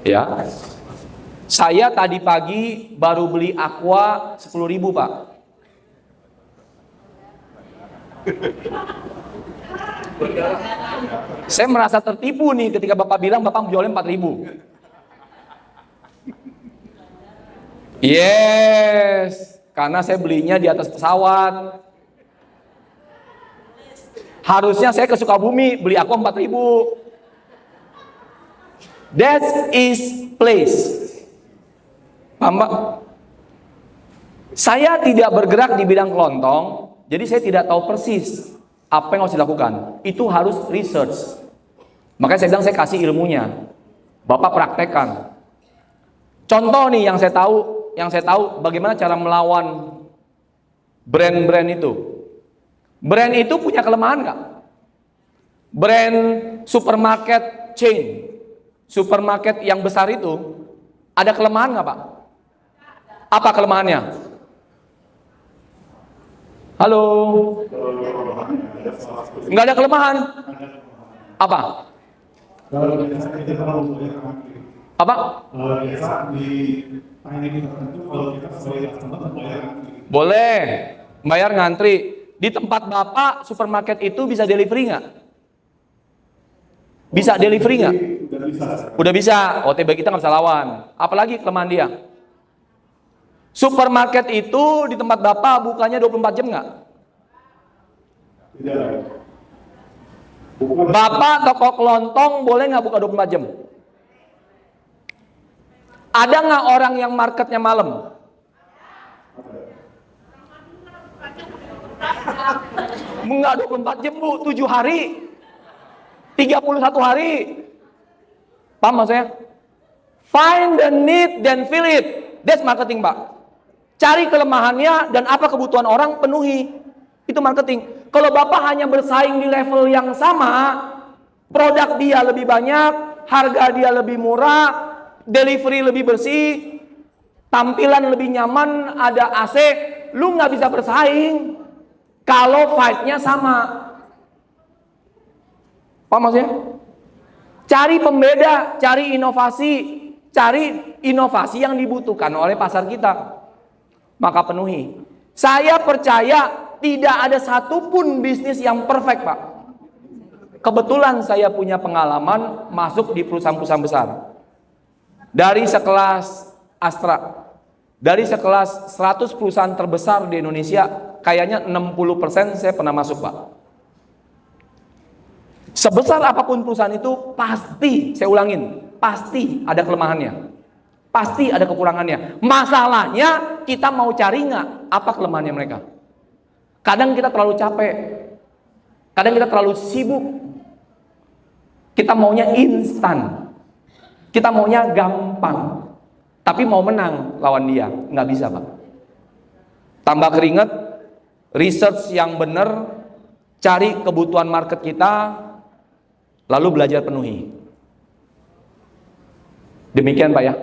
B: Ya, saya tadi pagi baru beli aqua 10.000 Pak. Saya merasa tertipu nih ketika Bapak bilang Bapak jualnya 4.000. Yes, karena saya belinya di atas pesawat. Harusnya saya ke Sukabumi beli aqua 4.000. That is place. Paham Pak? Saya tidak bergerak di bidang kelontong, jadi saya tidak tahu persis apa yang harus dilakukan. Itu harus research. Makanya saya bilang saya kasih ilmunya. Bapak praktekkan. Contoh nih yang saya tahu bagaimana cara melawan brand-brand itu. Brand itu punya kelemahan nggak? Brand supermarket chain, supermarket yang besar itu ada kelemahan nggak Pak? Apa kelemahannya? Halo? Nggak ada kelemahan? Apa? Apa? Boleh bayar ngantri. Di tempat Bapak supermarket itu bisa delivery nggak? Bisa delivery nggak? Udah bisa. OTB kita nggak bisa lawan. Apalagi kelemahan dia? Supermarket itu di tempat Bapak bukanya 24 jam nggak?
D: Tidak.
B: Bapak toko kelontong boleh nggak buka 24 jam? Ada nggak orang yang marketnya malam? Enggak 24 jam Bu, 7 hari, 31 hari. Paham maksudnya? Find the need then fill it. That's marketing Pak. Cari kelemahannya dan apa kebutuhan orang, penuhi. Itu marketing. Kalau Bapak hanya bersaing di level yang sama, produk dia lebih banyak, harga dia lebih murah, delivery lebih bersih, tampilan lebih nyaman, ada AC, lu nggak bisa bersaing kalau fight-nya sama. Paham maksudnya? Cari pembeda, cari inovasi yang dibutuhkan oleh pasar kita. Maka penuhi. Saya percaya tidak ada satupun bisnis yang perfect Pak. Kebetulan saya punya pengalaman masuk di perusahaan-perusahaan besar. Dari sekelas Astra, dari sekelas 100 perusahaan terbesar di Indonesia, kayaknya 60% saya pernah masuk Pak. Sebesar apapun perusahaan itu pasti, saya ulangin, pasti ada kelemahannya. Pasti ada kekurangannya. Masalahnya kita mau cari nggak apa kelemahannya mereka. Kadang kita terlalu capek, kadang kita terlalu sibuk. Kita maunya instan. Kita maunya gampang, tapi mau menang lawan dia, nggak bisa Pak. Tambah keringet, research yang benar, cari kebutuhan market kita, lalu belajar penuhi. Demikian Pak ya.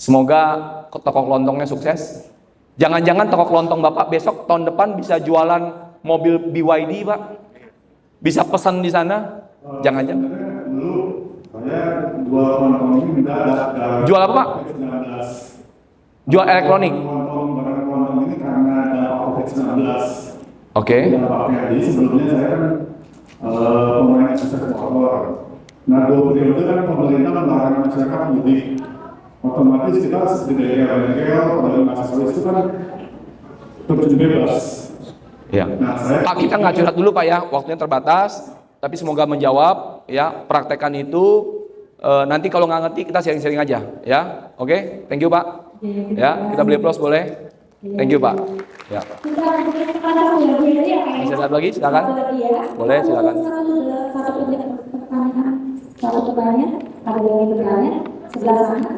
B: Semoga toko kelontongnya sukses. Jangan-jangan toko kelontong Bapak besok tahun depan bisa jualan mobil BYD Pak. Bisa pesan di sana. Jangan-jangan.
D: Dulu saya jual kelontong ini mendadak.
B: Jual apa Pak? Jual elektronik.
D: Barang kelontong ini karena ada COVID-19.
B: Oke.
D: Jadi sebelumnya saya kan pemain sukses motor. Nah, 2 periode kan pemerintah melarang masyarakat mudik. Otomatis kita sebagai bengkel, pedagang aksesoris itu kan terjun bebas.
B: Ya.
D: Nah,
B: Pak, kita nggak curhat dulu Pak ya, waktunya terbatas. Tapi semoga menjawab ya, praktekan itu. Nanti kalau nggak ngerti kita sharing-sharing aja ya. Oke, thank you Pak. Ya, kita beli plus boleh. Thank you Pak. Ya.
C: Kita lanjutkan kesempatan yang beda ya Pak ya.
B: Bisa lihat lagi, silakan.
C: Satu lagi ya.
B: Boleh, silakan.
C: Satu pertanyaan. Satu pertanyaan. Ada yang ingin bertanya? Sebelah sana.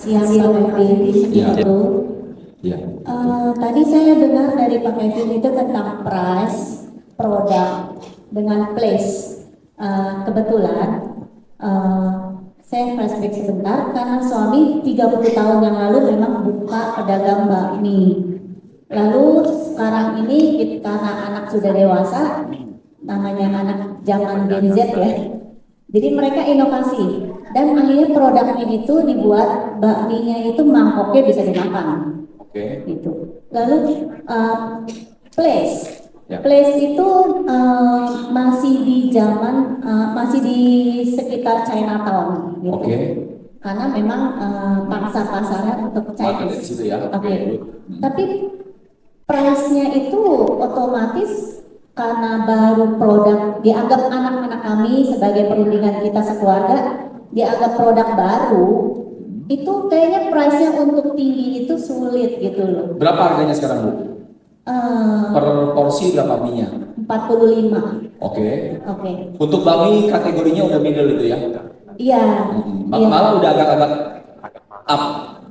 E: Siang Pak Kevin itu. Tadi saya dengar dari Pak Kevin itu tentang price, produk dengan place. Kebetulan saya flashback sebentar karena suami 30 tahun yang lalu memang buka pedagang bakmi. Lalu sekarang ini karena anak sudah dewasa, namanya anak zaman Gen Z ya. Jadi mereka inovasi dan akhirnya produknya itu dibuat bakminya itu mangkoknya bisa dimakan.
B: Oke.
E: Gitu. Lalu place.
B: Ya.
E: Place itu masih di zaman masih di sekitar Chinatown gitu.
B: Oke.
E: Karena memang pangsa pasarnya untuk
B: Market di
E: Chinese.
B: situ ya.
E: Oke. Tapi price-nya itu otomatis karena baru produk dianggap anak-anak kami sebagai perundingan kita sekeluarga dianggap produk baru itu kayaknya price-nya untuk tinggi itu sulit gitu loh.
B: Berapa harganya sekarang Bu? Per porsi berapa minyak?
E: 45.
B: Oke.
E: Oke.
B: Untuk bakmi kategorinya udah middle itu ya?
E: Iya. Iya.
B: Malah udah agak-agak up.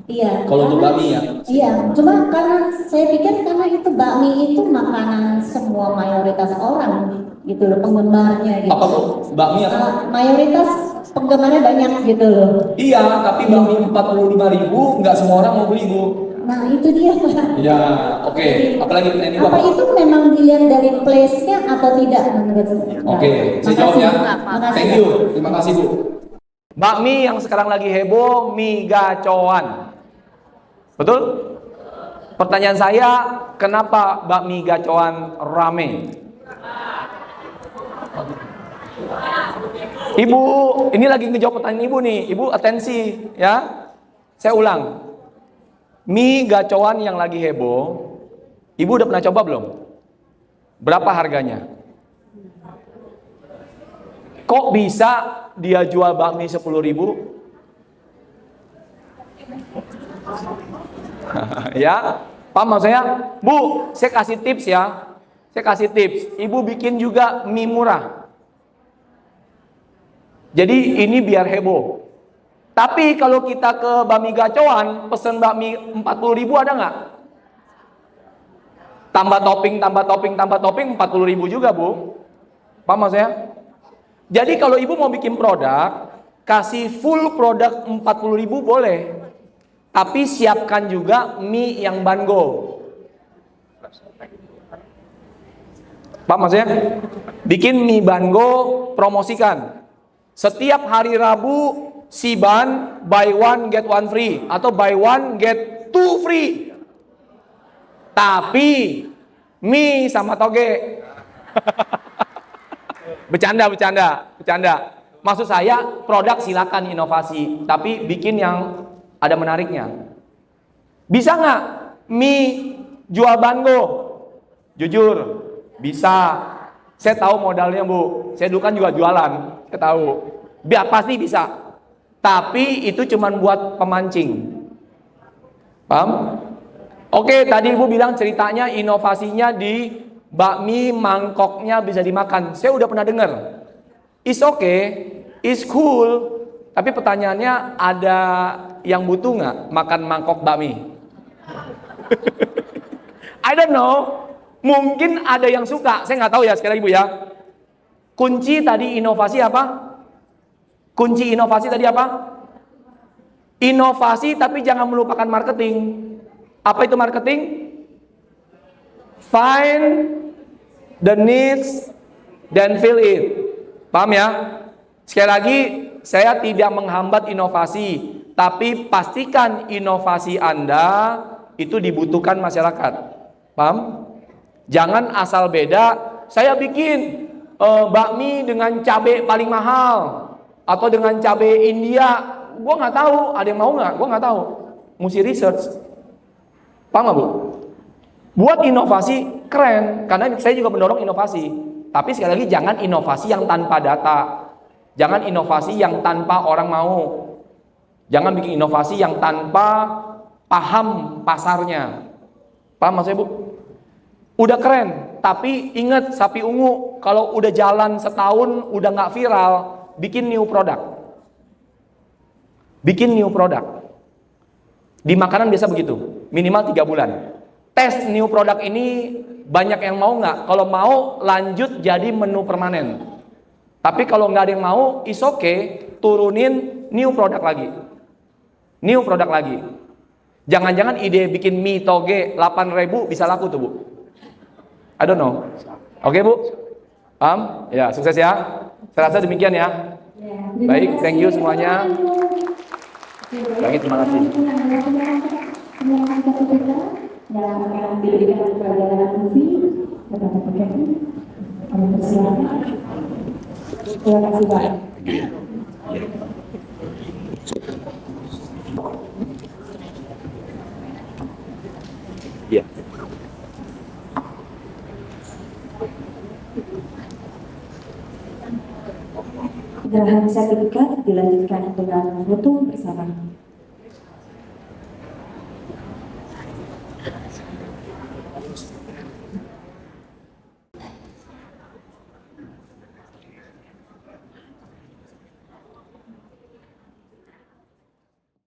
E: Iya.
B: Kalau untuk
E: karena-
B: bakmi ya?
E: Iya, cuma karena saya pikir karena itu bakmi itu makanan semua mayoritas orang gitu loh penggemarnya gitu.
B: Apa tuh? Bakmi apa?
E: Mayoritas penggemarnya banyak gitu loh.
B: Iya, tapi bakmi 45.000 nggak semua orang mau beli Bu.
E: Nah itu dia Pak.
B: Ya, oke. Apalagi ini
E: Apa
B: Bapak?
E: itu memang dilihat dari place-nya atau tidak menurut saya?
B: Oke, saya jawab ya.
E: Makasih.
B: Thank you, terima kasih Bu. Bakmi yang sekarang lagi heboh, mie gacoan. Betul? Pertanyaan saya, kenapa bakmi gacoan rame? Ibu, ini lagi ngejawab pertanyaan Ibu nih. Ibu atensi ya. Saya ulang. Mie gacoan yang lagi heboh, Ibu udah pernah coba belum? Berapa harganya? Kok bisa dia jual bakmi 10.000? Ya, paham maksudnya? Bu, saya kasih tips ya. Saya kasih tips. Ibu bikin juga mie murah. Jadi ini biar heboh. Tapi kalau kita ke bakmi gacoan, pesen bakmi 40.000 ada nggak? Tambah topping, tambah topping, tambah topping 40.000 juga Bu. Paham maksudnya? Jadi kalau ibu mau bikin produk, kasih full produk 40.000 boleh. Tapi siapkan juga mie yang bango. Paham maksudnya? Bikin mie bango, promosikan. Setiap hari Rabu, Siban, buy one get one free. Atau buy one get two free. Tapi, mie sama toge. Bercanda. Maksud saya, produk silakan inovasi. Tapi bikin yang ada menariknya. Bisa nggak mie jual bango? Jujur, bisa. Saya tahu modalnya Bu. Saya dulu kan juga jualan. Saya tahu. Biar pasti bisa. Tapi itu cuman buat pemancing. Paham? Oke, tadi Ibu bilang ceritanya inovasinya di bakmi mangkoknya bisa dimakan. Saya udah pernah dengar. It's okay, it's cool. Tapi pertanyaannya, ada yang butuh nggak makan mangkok bakmi? I don't know. Mungkin ada yang suka. Saya nggak tahu ya, sekali lagi Bu ya. Kunci tadi inovasi apa? Kunci inovasi tadi apa? Inovasi tapi jangan melupakan marketing. Apa itu marketing? Find the needs then fill it. Paham ya? Sekali lagi, saya tidak menghambat inovasi, tapi pastikan inovasi Anda itu dibutuhkan masyarakat. Paham? Jangan asal beda, saya bikin bakmi dengan cabai paling mahal atau dengan cabai India. Gua nggak tahu, ada yang mau nggak? Gua nggak tahu. Mesti research. Paham nggak Bu? Buat inovasi keren, karena saya juga mendorong inovasi. Tapi sekali lagi jangan inovasi yang tanpa data. Jangan inovasi yang tanpa orang mau. Jangan bikin inovasi yang tanpa paham pasarnya. Paham maksudnya Bu? Udah keren, tapi ingat sapi ungu kalau udah jalan setahun udah nggak viral, bikin new product. Bikin new product. Di makanan biasa begitu, minimal 3 bulan. Tes new product ini banyak yang mau nggak? Kalau mau lanjut jadi menu permanen. Tapi kalau nggak ada yang mau, is okay, turunin new product lagi. New product lagi. Jangan-jangan ide bikin mie toge 8.000 bisa laku tuh Bu. I don't know. Oke Bu? Paham? Ya, sukses ya. Saya rasa demikian ya. Baik, thank you semuanya. Lagi terima kasih.
C: Dan akan diberikan kepada fungsi kepada PKI. Kami persilakan. Terima kasih Pak.
A: Iya.
C: Gerahan sertifikat dilanjutkan dengan foto bersama.